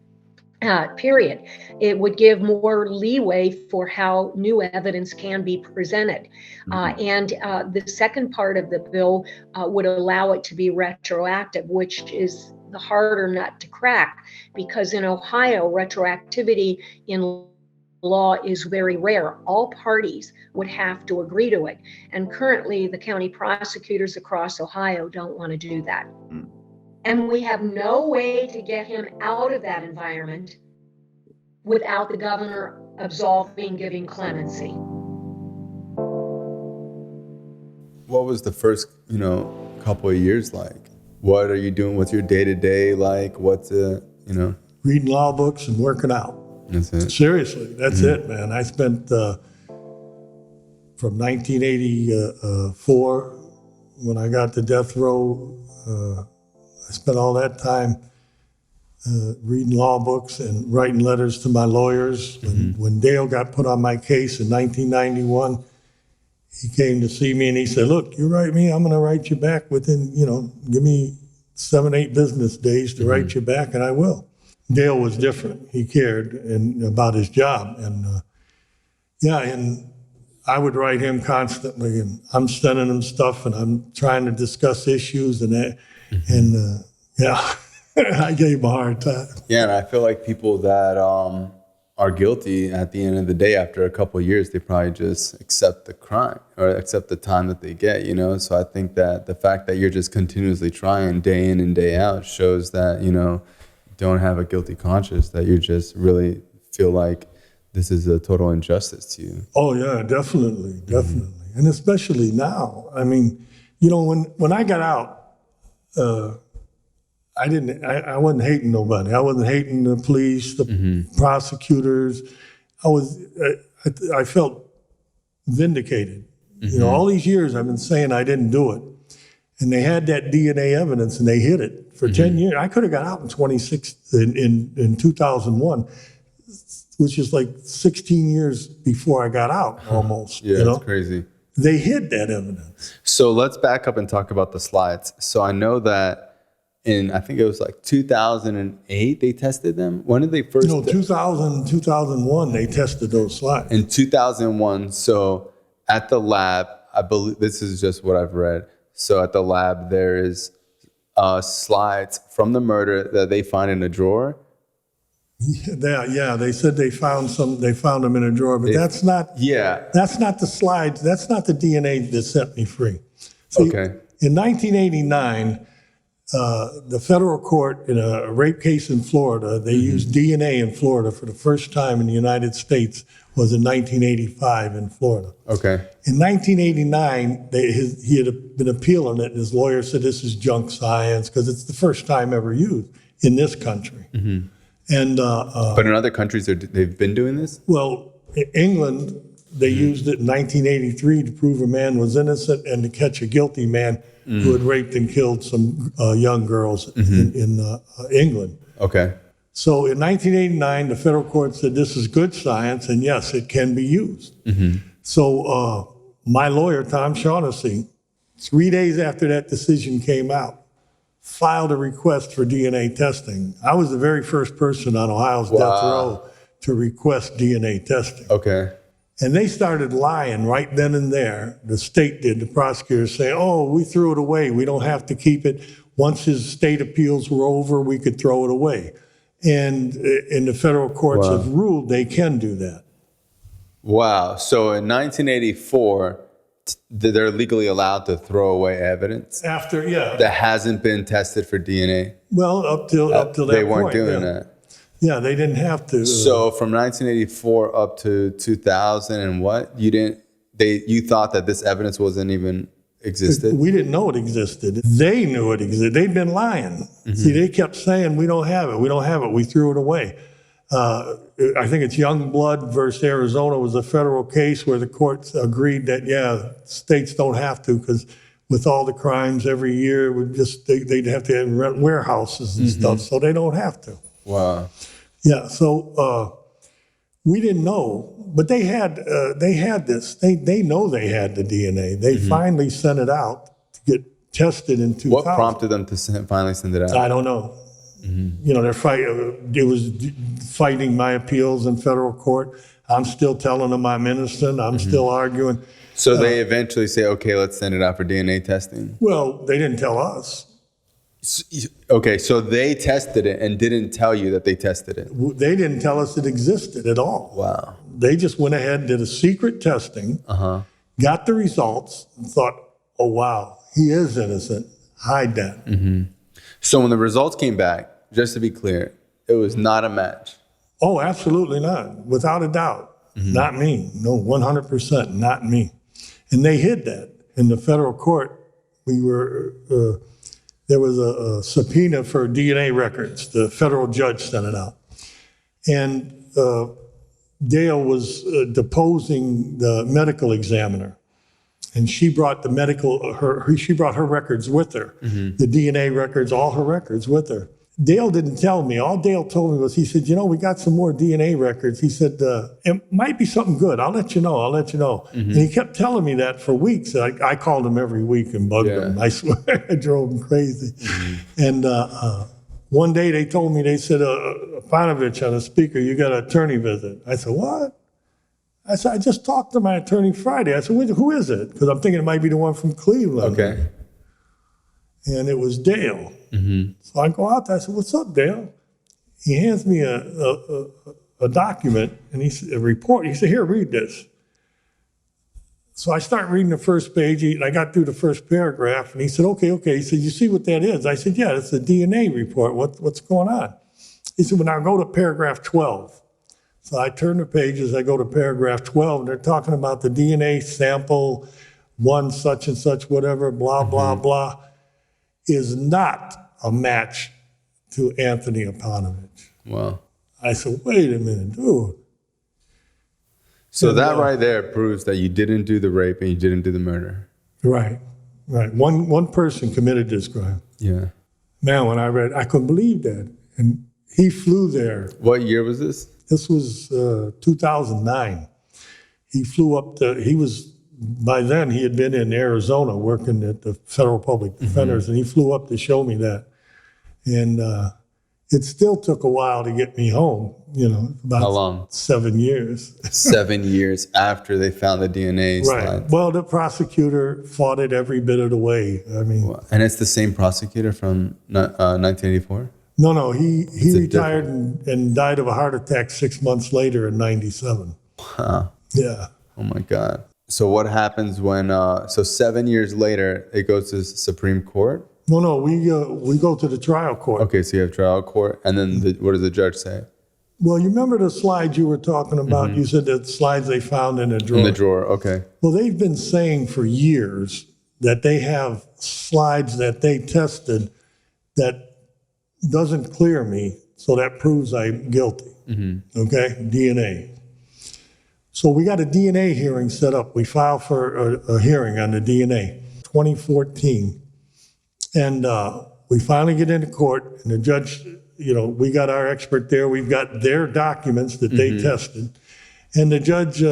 period. It would give more leeway for how new evidence can be presented. And the second part of the bill would allow it to be retroactive, which is the harder nut to crack, because in Ohio, retroactivity in law is very rare. All parties would have to agree to it. And currently, the county prosecutors across Ohio don't want to do that. And we have no way to get him out of that environment without the governor absolving, giving clemency. What was the first, couple of years like? What are you doing? What's your day-to-day like? What's Reading law books and working out. That's it. Seriously, that's it, man. I spent from 1984, when I got to death row, I spent all that time reading law books and writing letters to my lawyers. When Dale got put on my case in 1991, he came to see me and he said, look, you write me, I'm going to write you back within, give me 7-8 business days to write you back, and I will. Dale was different. He cared about his job. And and I would write him constantly, and I'm sending him stuff, and I'm trying to discuss issues and that. And I gave him a hard time. Yeah, and I feel like people that are guilty at the end of the day, after a couple of years, they probably just accept the crime or accept the time that they get, So I think that the fact that you're just continuously trying day in and day out shows that, don't have a guilty conscience, that you just really feel like this is a total injustice to you. Oh, yeah, definitely. And especially now. I mean, when I got out, I wasn't hating nobody. I wasn't hating the police, the prosecutors. I felt vindicated. You know, all these years I've been saying I didn't do it. And they had that DNA evidence and they hid it for 10 years. I could have got out in 2001, which is like 16 years before I got out almost. Yeah, you know? That's crazy. They hid that evidence. So let's back up and talk about the slides. So I know that I think it was like 2008, they tested them. When did they first? No, 2001, they tested those slides. In 2001, so at the lab, I believe, this is just what I've read. So at the lab, there is slides from the murder that they find in a drawer. Yeah, they said they found them in a drawer, but that's not the slides. That's not the DNA that set me free. See, Okay. In 1989, the federal court in a rape case in Florida, they used DNA in Florida for the first time in the United States was in 1985 in Florida. Okay. In 1989, he had been appealing it, and his lawyer said this is junk science because it's the first time ever used in this country. And But in other countries, they've been doing this? well, in England, they used it in 1983 to prove a man was innocent and to catch a guilty man who had raped and killed some young girls in England. Okay. So in 1989, the federal court said this is good science, and yes, it can be used. So my lawyer, Tom Shaughnessy, 3 days after that decision came out, filed a request for DNA testing. I was the very first person on Ohio's death row to request DNA testing. Okay. And they started lying right then and there. The state did, the prosecutors say, oh, we threw it away. We don't have to keep it. Once his state appeals were over, we could throw it away. And the federal courts have ruled they can do that. Wow. So in 1984, they're legally allowed to throw away evidence that hasn't been tested for DNA. Well, up till that point. They weren't doing that. Yeah, they didn't have to. So from 1984 up to 2000 and what? You thought that this evidence wasn't even existed? We didn't know it existed. They knew it existed. They'd been lying. See, they kept saying, we don't have it. We don't have it. We threw it away. I think it's Youngblood versus Arizona was a federal case where the courts agreed that, states don't have to because with all the crimes every year, they'd have to rent warehouses and stuff, so they don't have to. Wow. Yeah, so we didn't know, but they had this. They know they had the DNA. They finally sent it out to get tested in 2000. What prompted them to finally send it out? I don't know. You know, it was fighting my appeals in federal court. I'm still telling them I'm innocent. I'm still arguing. So they eventually say, okay, let's send it out for DNA testing. Well, they didn't tell us. Okay, so they tested it and didn't tell you that they tested it. They didn't tell us it existed at all. Wow. They just went ahead and did a secret testing, got the results, and thought, oh, wow, he is innocent. Hide that. So when the results came back, just to be clear, it was not a match. Oh, absolutely not. Without a doubt. Not me. No, 100% not me. And they hid that. In the federal court, there was a subpoena for DNA records. The federal judge sent it out. And Dale was deposing the medical examiner. And she brought she brought her records with her, the DNA records, all her records with her. Dale didn't tell me. All Dale told me was, he said, we got some more DNA records. He said, it might be something good. I'll let you know. And he kept telling me that for weeks. I called him every week and bugged him. I swear, I drove him crazy. And one day they told me, they said, Apanovitch on the speaker, you got an attorney visit. I said, what? I said, I just talked to my attorney Friday. I said, who is it? Because I'm thinking it might be the one from Cleveland. Okay. And it was Dale. So I go out there. I said, what's up, Dale? He hands me a document and a report. He said, here, read this. So I start reading the first page, and I got through the first paragraph, and he said, okay. He said, you see what that is? I said, yeah, it's a DNA report. What's going on? He said, well, now go to paragraph 12. So I turn the pages, I go to paragraph 12, and they're talking about the DNA sample, one such and such, whatever, blah, blah, blah, is not a match to Anthony Apanovitch. Wow. I said, wait a minute, dude. So that right there proves that you didn't do the rape and you didn't do the murder. Right. One person committed this crime. Yeah. Man, when I read, I couldn't believe that. And he flew there. What year was this? This was 2009. He flew up by then he had been in Arizona working at the Federal Public Defenders, and he flew up to show me that. And it still took a while to get me home, about How long? 7 years. 7 years after they found the DNA Right. slide. Well, the prosecutor fought it every bit of the way. I mean, And it's the same prosecutor from 1984? no, he It's retired and died of a heart attack 6 months later in 97. Wow. Yeah. Oh my God. So what happens when, 7 years later, it goes to the Supreme Court? No, we go to the trial court. Okay, so you have trial court, and then what does the judge say? Well, you remember the slides you were talking about? You said the slides they found in a drawer. In the drawer, okay. Well, they've been saying for years that they have slides that they tested that doesn't clear me, so that proves I'm guilty. Okay, DNA. So we got a DNA hearing set up. We filed for a hearing on the DNA, 2014. And we finally get into court, and the judge, we got our expert there. We've got their documents that they tested. And the judge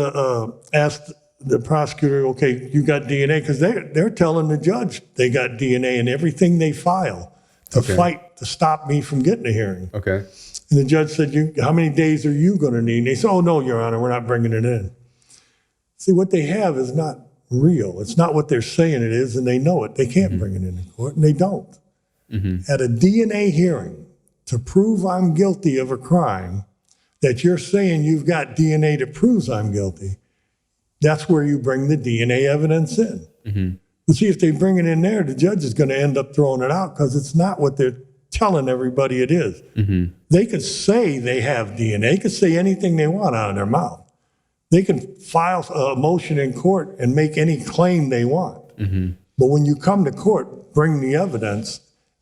asked the prosecutor, okay, you got DNA? Because they're telling the judge they got DNA in everything they file to fight to stop me from getting a hearing. Okay. And the judge said, how many days are you going to need? And they said, oh, no, Your Honor, we're not bringing it in. See, what they have is not real. It's not what they're saying it is, and they know it. They can't bring it into court, and they don't. At a DNA hearing, to prove I'm guilty of a crime that you're saying you've got DNA that proves I'm guilty, that's where you bring the DNA evidence in. But see, if they bring it in there, the judge is going to end up throwing it out because it's not what they're telling everybody it is. They could say they have DNA. They could say anything they want out of their mouth. They can file a motion in court and make any claim they want. But when you come to court, bring the evidence,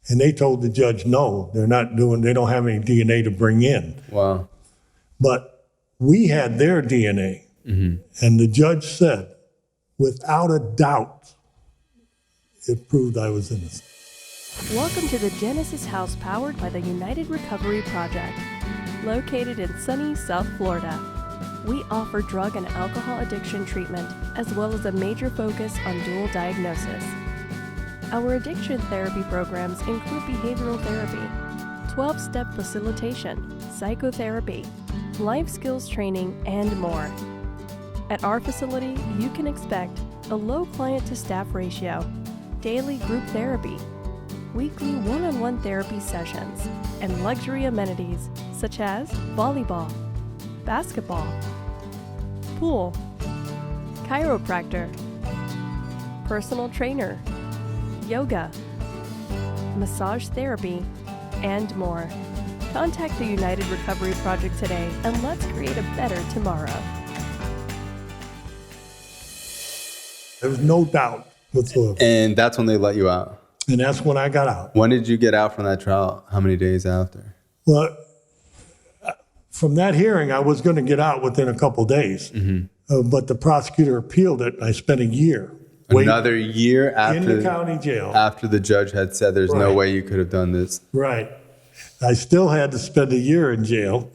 and they told the judge, no, they don't have any DNA to bring in. Wow. But we had their DNA, and the judge said, without a doubt, it proved I was innocent. Welcome to the Genesis House powered by the United Recovery Project, located in sunny South Florida. We offer drug and alcohol addiction treatment, as well as a major focus on dual diagnosis. Our addiction therapy programs include behavioral therapy, 12-step facilitation, psychotherapy, life skills training, and more. At our facility, you can expect a low client-to-staff ratio, daily group therapy, weekly one-on-one therapy sessions, and luxury amenities such as volleyball, basketball, pool, chiropractor, personal trainer, yoga, massage therapy, and more. Contact the United Recovery Project today, and let's create a better tomorrow. There was no doubt whatsoever. And that's when they let you out. And that's when I got out. When did you get out from that trial? How many days after? Well, from that hearing, I was going to get out within a couple days. But the prosecutor appealed it, and I spent a year waiting Another year after in the county jail. After the judge had said there's no Right. way you could have done this. Right. I still had to spend a year in jail.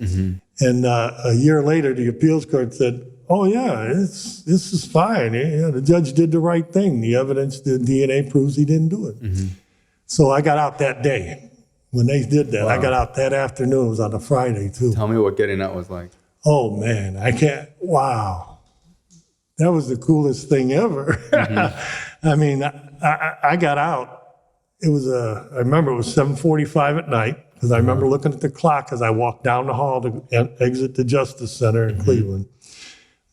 And a year later, the appeals court said, oh, yeah, this is fine. Yeah, the judge did the right thing. The evidence, the DNA proves he didn't do it. So I got out that day. When they did that, I got out that afternoon. It was on a Friday, too. Tell me what getting out was like. Oh, man, I can't. Wow. That was the coolest thing ever. I mean, I got out. It was I remember it was 7:45 at night, because I remember looking at the clock as I walked down the hall to exit the Justice Center in Cleveland.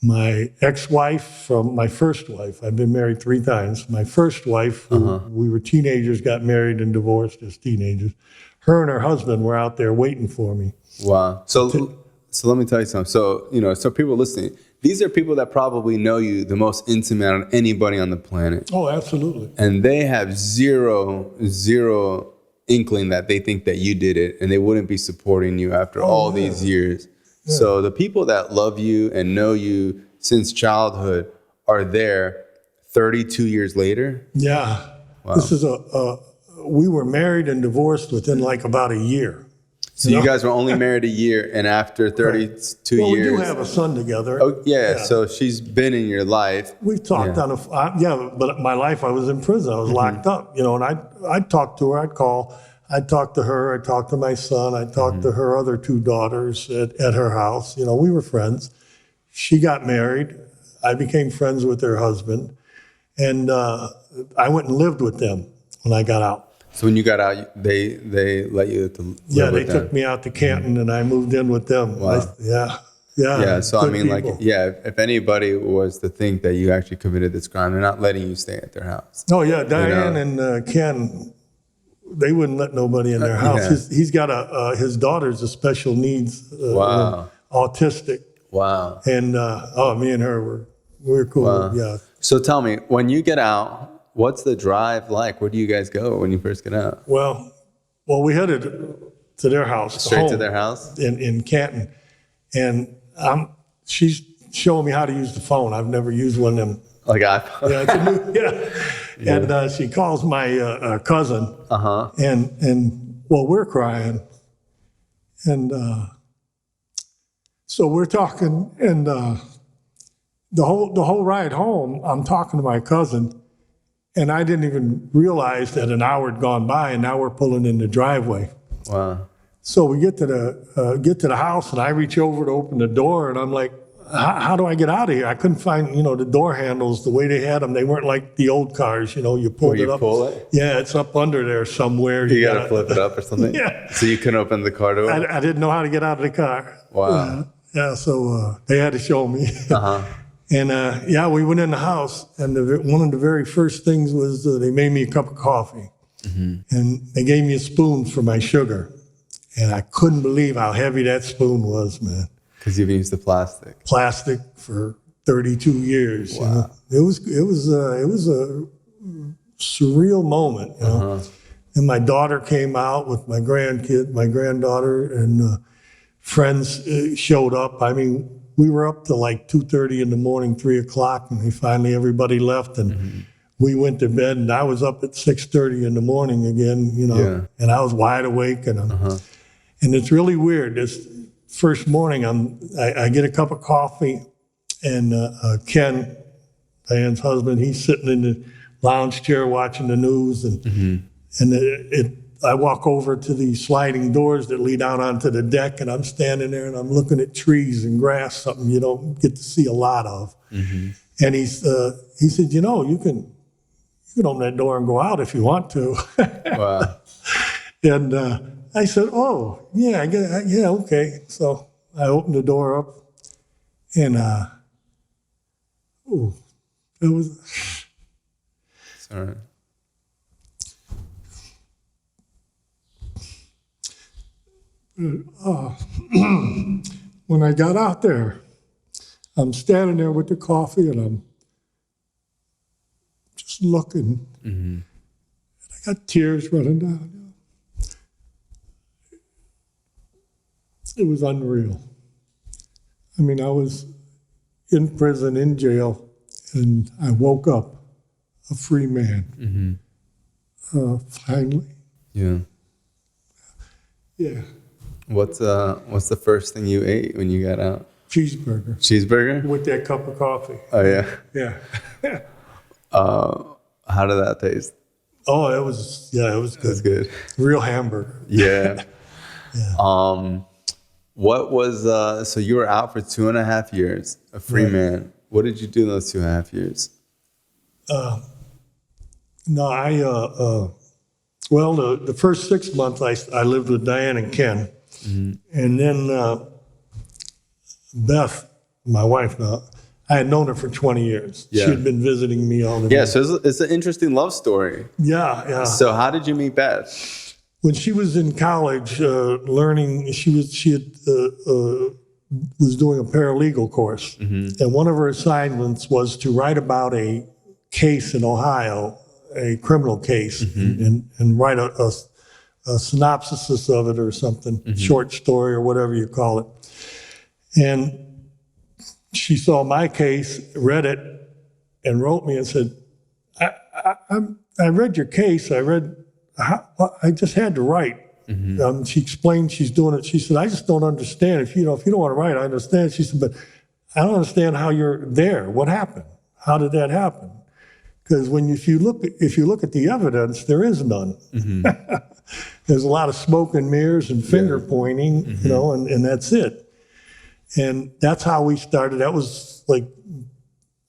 My ex-wife from my first wife, I've been married 3 times. My first wife, who we were teenagers, got married and divorced as teenagers. Her and her husband were out there waiting for me. Wow. So let me tell you something. So people listening, these are people that probably know you the most intimate out of anybody on the planet. Oh, absolutely. And they have zero inkling that they think that you did it, and they wouldn't be supporting you after all these years. Yeah. So the people that love you and know you since childhood are there 32 years later? Yeah. Wow. This is we were married and divorced within like about a year. So you guys were only married a year, and after 32 well, years... we do have a son together. Oh, yeah, so she's been in your life. We've talked on but my life, I was in prison. I was locked up, and I'd talk to her, I'd talk to her, I'd talk to my son, I'd talk to her other two daughters at her house. We were friends. She got married. I became friends with her husband, and I went and lived with them when I got out. So when you got out, they let you to live they with them? took me out to Canton, and I moved in with them. Wow. Yeah, so I mean, people. if anybody was to think that you actually committed this crime, they're not letting you stay at their house. Oh, yeah, Diane and Ken, they wouldn't let nobody in their house. He's got his daughter's a special needs, autistic. Wow. And, me and her, we're cool, yeah. So tell me, when you get out, what's the drive like? Where do you guys go when you first get out? Well, we headed to their house. Straight to their house? In Canton. And she's showing me how to use the phone. I've never used one of them. Like iPhone? Yeah, it's a new, And she calls my cousin. And we're crying. And so we're talking, and the whole ride home, I'm talking to my cousin. And I didn't even realize that an hour had gone by, and now we're pulling in the driveway. Wow. So we get to the house, and I reach over to open the door, and I'm like, how do I get out of here? I couldn't find, the door handles the way they had them. They weren't like the old cars, you pulled it up. Pull it? Yeah, it's up under there somewhere. You got to flip it up or something? Yeah. So you couldn't open the car door? I didn't know how to get out of the car. Wow. So they had to show me. And we went in the house, and one of the very first things was they made me a cup of coffee. And they gave me a spoon for my sugar. And I couldn't believe how heavy that spoon was, man. Because you've used the plastic. Plastic for 32 years. Wow. It was a surreal moment, And my daughter came out with my granddaughter, and friends showed up. I mean, we were up till like 2:30 in the morning, 3 o'clock, and finally everybody left, and we went to bed, and I was up at 6:30 in the morning again, and I was wide awake, and it's really weird. This first morning, I get a cup of coffee, and Ken, Diane's husband, he's sitting in the lounge chair watching the news, and I walk over to the sliding doors that lead out onto the deck, and I'm standing there and I'm looking at trees and grass, something you don't get to see a lot of. And he said, you can open that door and go out if you want to. Wow. And I said, oh, yeah, okay. So I opened the door up, and it was. Sorry. When I got out there, I'm standing there with the coffee, and I'm just looking. And I got tears running down. It was unreal. I mean, I was in prison, in jail, and I woke up a free man. Finally. Yeah. Yeah. What's the first thing you ate when you got out? Cheeseburger. Cheeseburger? With that cup of coffee. Oh, yeah? Yeah. How did that taste? Oh, it was good. It was good. Real hamburger. Yeah. Yeah. What was, so you were out for 2.5 years, a free man. What did you do in those 2.5 years? The first 6 months I lived with Diane and Ken. And then Beth, my wife now, I had known her for 20 years. Yeah. She had been visiting me all the time. Yeah, so it's an interesting love story. Yeah. So how did you meet Beth? When she was in college learning, she was doing a paralegal course. And one of her assignments was to write about a case in Ohio, a criminal case, and write a a synopsis of it or something, short story or whatever you call it. And she saw my case, read it, and wrote me and said, I read your case. I just had to write. She explained she's doing it. She said, I just don't understand. If you don't want to write, I understand. She said, but I don't understand how you're there. What happened? How did that happen? Because if you look at the evidence, there is none. There's a lot of smoke and mirrors and finger pointing, and that's it. And that's how we started. That was like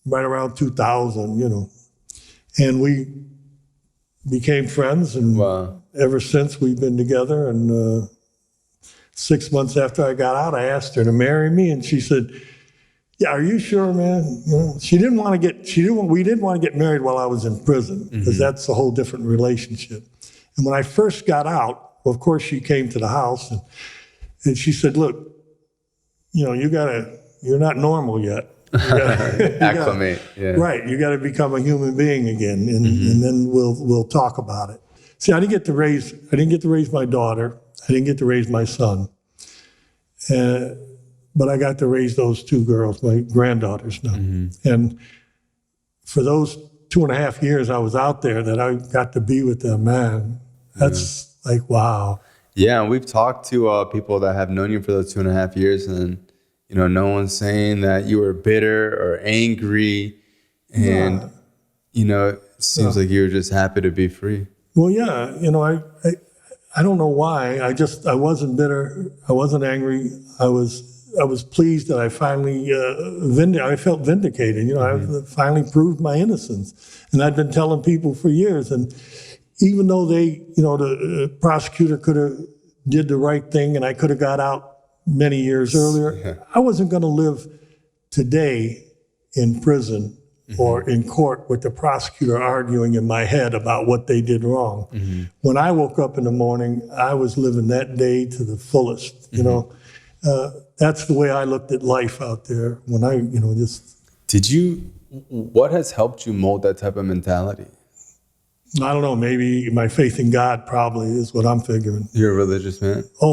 right around 2000, and we became friends, and ever since we've been together. And 6 months after I got out, I asked her to marry me, and she said, "Yeah, are you sure, man?" We didn't want to get married while I was in prison, because that's a whole different relationship. And when I first got out, of course, she came to the house, and she said, "Look, you're not normal yet. Acclimate, right? You got to become a human being again, and then we'll talk about it." See, I didn't get to raise my daughter. I didn't get to raise my son, but I got to raise those two girls, my granddaughters now. And for those 2.5 years I was out there, that I got to be with them, man, that's like, wow. Yeah, and we've talked to people that have known you for those 2.5 years, and no one's saying that you were bitter or angry, and it seems like you were just happy to be free. Well, yeah, I don't know why. I wasn't bitter. I wasn't angry. I was pleased that I finally I felt vindicated. I finally proved my innocence, and I've been telling people for years. And even though the prosecutor could have did the right thing, and I could have got out many years earlier, I wasn't going to live today in prison or in court with the prosecutor arguing in my head about what they did wrong. When I woke up in the morning, I was living that day to the fullest. That's the way I looked at life out there. When I, what has helped you mold that type of mentality? I don't know, maybe my faith in God probably is what I'm figuring. You're a religious man? I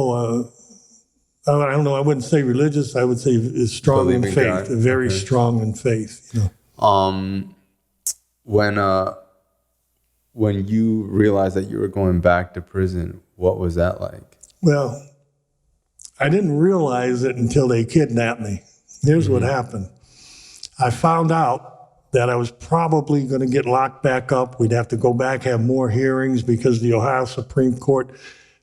don't know, I wouldn't say religious, I would say is strong in faith, very strong in faith. When you realized that you were going back to prison, what was that like? Well, I didn't realize it until they kidnapped me. Here's what happened. I found out that I was probably going to get locked back up. We'd have to go back, have more hearings, because the Ohio Supreme Court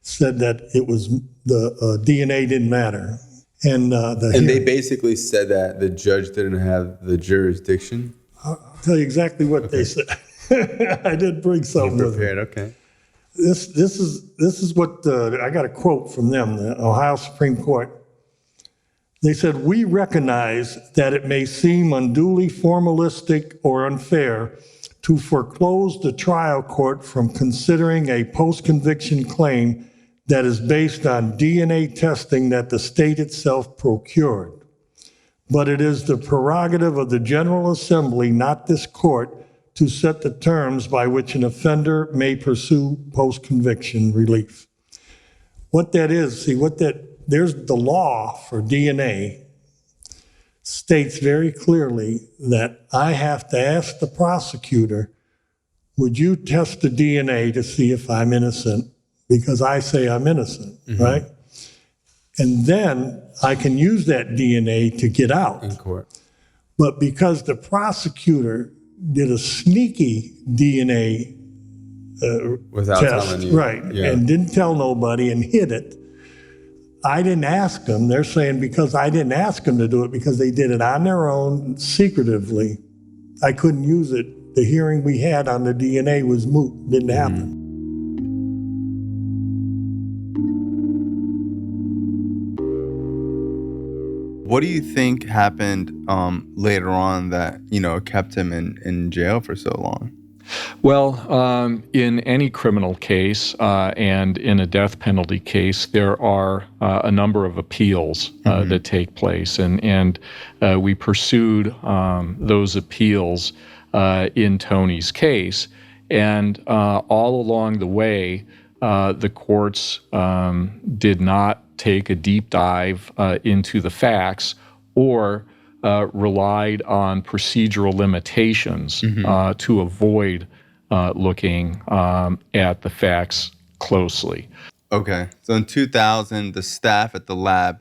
said that it was the DNA didn't matter. And they basically said that the judge didn't have the jurisdiction? I'll tell you exactly what they said. I did bring something with me. Okay. This is what I got a quote from them, the Ohio Supreme Court. They said, "We recognize that it may seem unduly formalistic or unfair to foreclose the trial court from considering a post-conviction claim that is based on DNA testing that the state itself procured. But it is the prerogative of the General Assembly, not this court, to set the terms by which an offender may pursue post-conviction relief." What that is, there's the law for DNA states very clearly that I have to ask the prosecutor, would you test the DNA to see if I'm innocent? Because I say I'm innocent, right? And then I can use that DNA to get out. In court. But because the prosecutor did a sneaky DNA without test, telling you. Right, and didn't tell nobody and hid it, I didn't ask them. They're saying because I didn't ask them to do it, because they did it on their own, secretively, I couldn't use it. The hearing we had on the DNA was moot, didn't happen. What do you think happened later on that, kept him in jail for so long? Well, in any criminal case and in a death penalty case, there are a number of appeals that take place. And we pursued those appeals in Tony's case. And all along the way, the courts did not take a deep dive into the facts or relied on procedural limitations to avoid looking at the facts closely. Okay. So in 2000, the staff at the lab,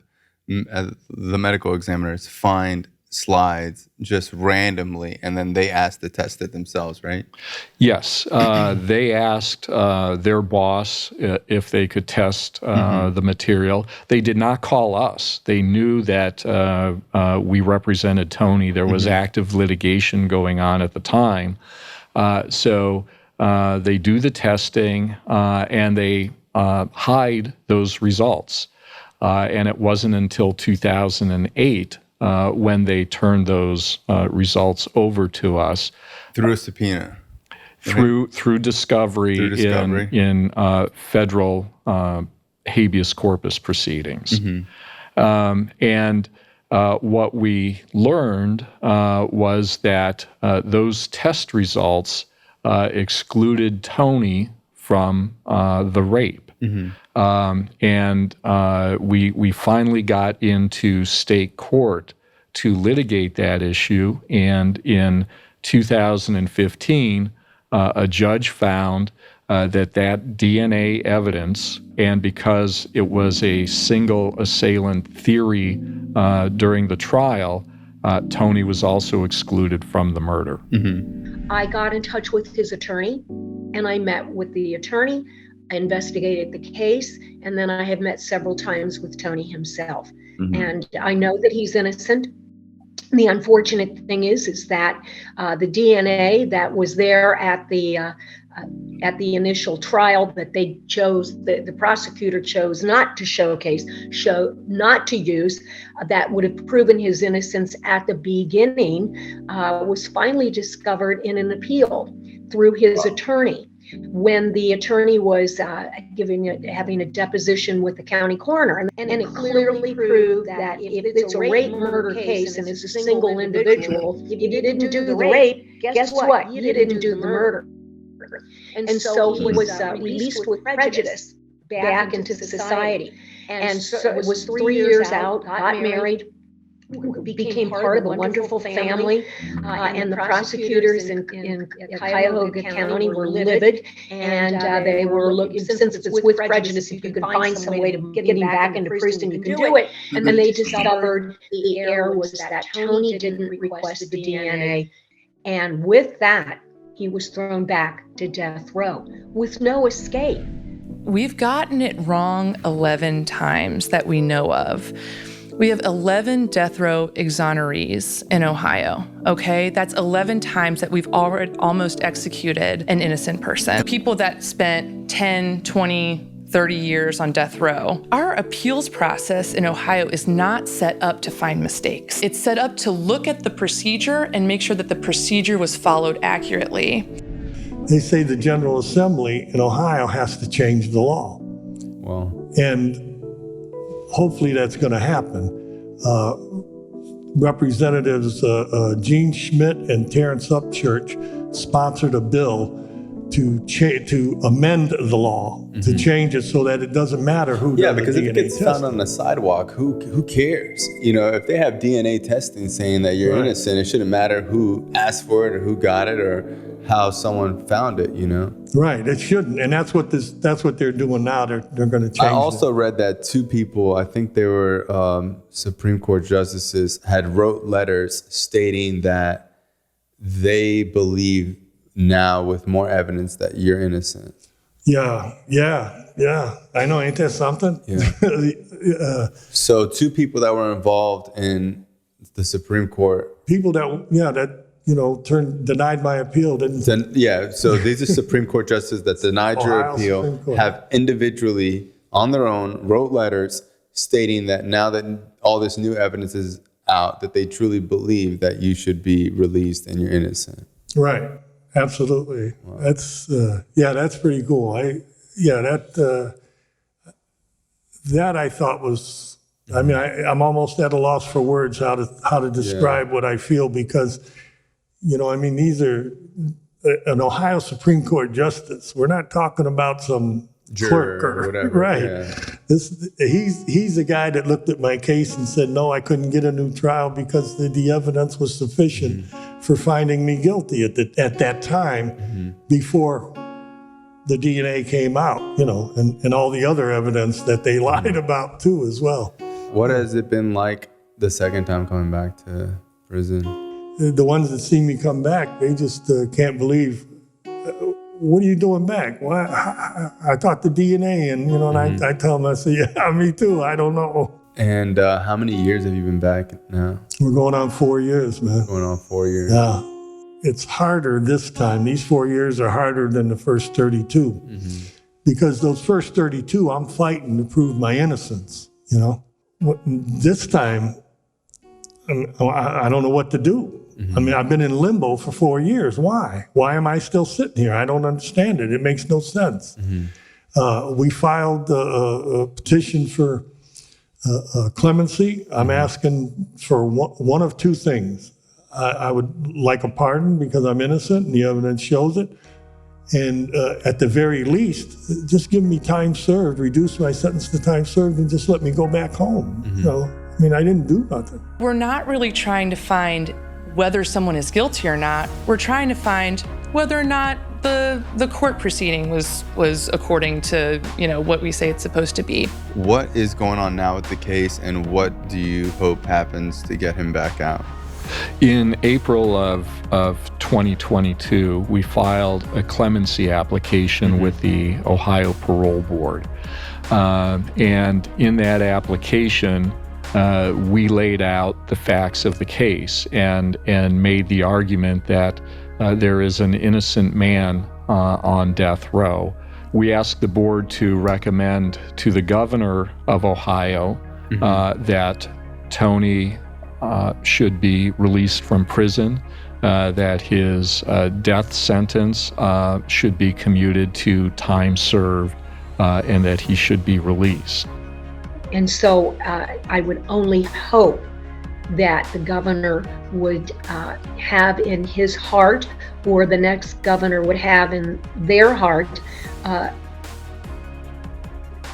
the medical examiners, find slides just randomly, and then they asked to test it themselves, right? Yes. They asked their boss if they could test the material. They did not call us. They knew that we represented Tony. There was active litigation going on at the time. So they do the testing, and they hide those results. And it wasn't until 2008 when they turned those results over to us. Through a subpoena. Through discovery, in federal habeas corpus proceedings. And what we learned was that those test results excluded Tony from the rape. And we finally got into state court to litigate that issue. And in 2015, a judge found that DNA evidence, and because it was a single assailant theory during the trial, Tony was also excluded from the murder. I got in touch with his attorney, and I met with the attorney. I investigated the case, and then I have met several times with Tony himself. And I know that he's innocent. The unfortunate thing is that the DNA that was there at the initial trial that they chose, the prosecutor chose not to not to use, that would have proven his innocence at the beginning, was finally discovered in an appeal through his attorney. When the attorney was having a deposition with the county coroner, and it clearly proved that if it's a rape murder case and it's a single individual, if you didn't do the rape, guess what? You didn't do the murder. And so he was released with prejudice back into society. And so it was 3 years out, got married, became part of a wonderful family, and the prosecutors in Cuyahoga County were livid, and they were looking, since it's with prejudice, if you can find some way to get him back into prison, you can do it. And they discovered the error was that Tony didn't request the DNA, and with that, he was thrown back to death row with no escape. We've gotten it wrong 11 times that we know of. We have 11 death row exonerees in Ohio, okay? That's 11 times that we've already almost executed an innocent person. People that spent 10, 20, 30 years on death row. Our appeals process in Ohio is not set up to find mistakes. It's set up to look at the procedure and make sure that the procedure was followed accurately. They say the General Assembly in Ohio has to change the law. Well, and hopefully that's going to happen. Representatives Gene Schmidt and Terrence Upchurch sponsored a bill to amend the law, to change it so that it doesn't matter who does because the if it DNA gets testing. found on the sidewalk, who cares? You know, if they have DNA testing saying that you're innocent, it shouldn't matter who asked for it or who got it or how someone found it, you know? Right, it shouldn't, and that's what they're doing now. They're going to change. I also read that two people, I think they were Supreme Court justices, had wrote letters stating that they believe now with more evidence that you're innocent. Yeah. I know, ain't that something? Yeah. So two people that were involved in the Supreme Court. People that denied my appeal didn't. So these are Supreme Court justices that denied your appeal, have individually on their own wrote letters stating that now that all this new evidence is out, that they truly believe that you should be released and you're innocent. Right. Absolutely. Wow. That's pretty cool. That I thought was, I mean, I'm almost at a loss for words how to describe what I feel, because, these are an Ohio Supreme Court justice. We're not talking about some juror clerk or whatever. Right. Yeah. He's the guy that looked at my case and said, no, I couldn't get a new trial because the evidence was sufficient for finding me guilty at that time before the DNA came out, and all the other evidence that they lied about too as well. What has it been like the second time coming back to prison? The ones that see me come back, they just can't believe, what are you doing back? Well, I thought the DNA, and and I tell them, I say, yeah, me too, I don't know. And how many years have you been back now? We're going on 4 years, man. Going on 4 years. Yeah. It's harder this time. These 4 years are harder than the first 32. Because those first 32, I'm fighting to prove my innocence, This time, I don't know what to do. I mean, I've been in limbo for 4 years. Why? Why am I still sitting here? I don't understand it. It makes no sense. We filed a petition for clemency. I'm asking for one of two things. I would like a pardon because I'm innocent and the evidence shows it. And at the very least, just give me time served, reduce my sentence to time served, and just let me go back home. I mean, I didn't do nothing. We're not really trying to find whether someone is guilty or not. We're trying to find whether or not the court proceeding was according to what we say it's supposed to be. What is going on now with the case, and what do you hope happens to get him back out? In April of 2022, we filed a clemency application with the Ohio Parole Board. And in that application, we laid out the facts of the case and made the argument that there is an innocent man on death row. We asked the board to recommend to the governor of Ohio that Tony should be released from prison, that his death sentence should be commuted to time served, and that he should be released. And so I would only hope that the governor would have in his heart, or the next governor would have in their heart, and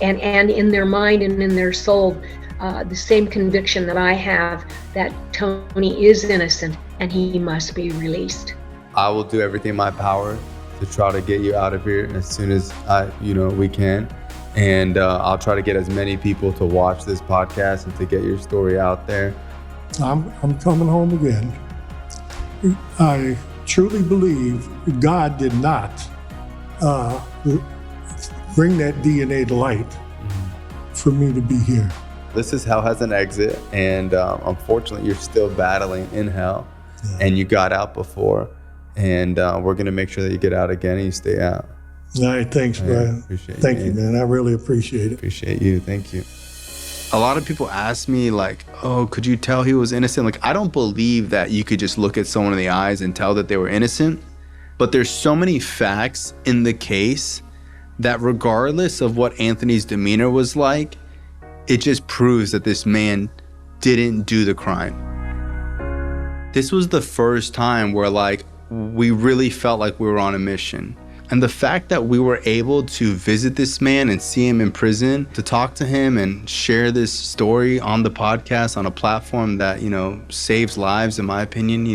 in their mind and in their soul, the same conviction that I have, that Tony is innocent and he must be released. I will do everything in my power to try to get you out of here as soon as we can. And I'll try to get as many people to watch this podcast and to get your story out there. I'm coming home again. I truly believe God did not bring that DNA to light for me to be here. This is Hell Has an Exit, and unfortunately, you're still battling in hell, and you got out before, and we're going to make sure that you get out again and you stay out. All right, thanks, Bryan. Appreciate Thank you, man. I really appreciate it. Appreciate you. Thank you. A lot of people ask me, like, oh, could you tell he was innocent? Like, I don't believe that you could just look at someone in the eyes and tell that they were innocent. But there's so many facts in the case that regardless of what Anthony's demeanor was like, it just proves that this man didn't do the crime. This was the first time where, like, we really felt like we were on a mission. And the fact that we were able to visit this man and see him in prison, to talk to him and share this story on the podcast on a platform that, saves lives, in my opinion,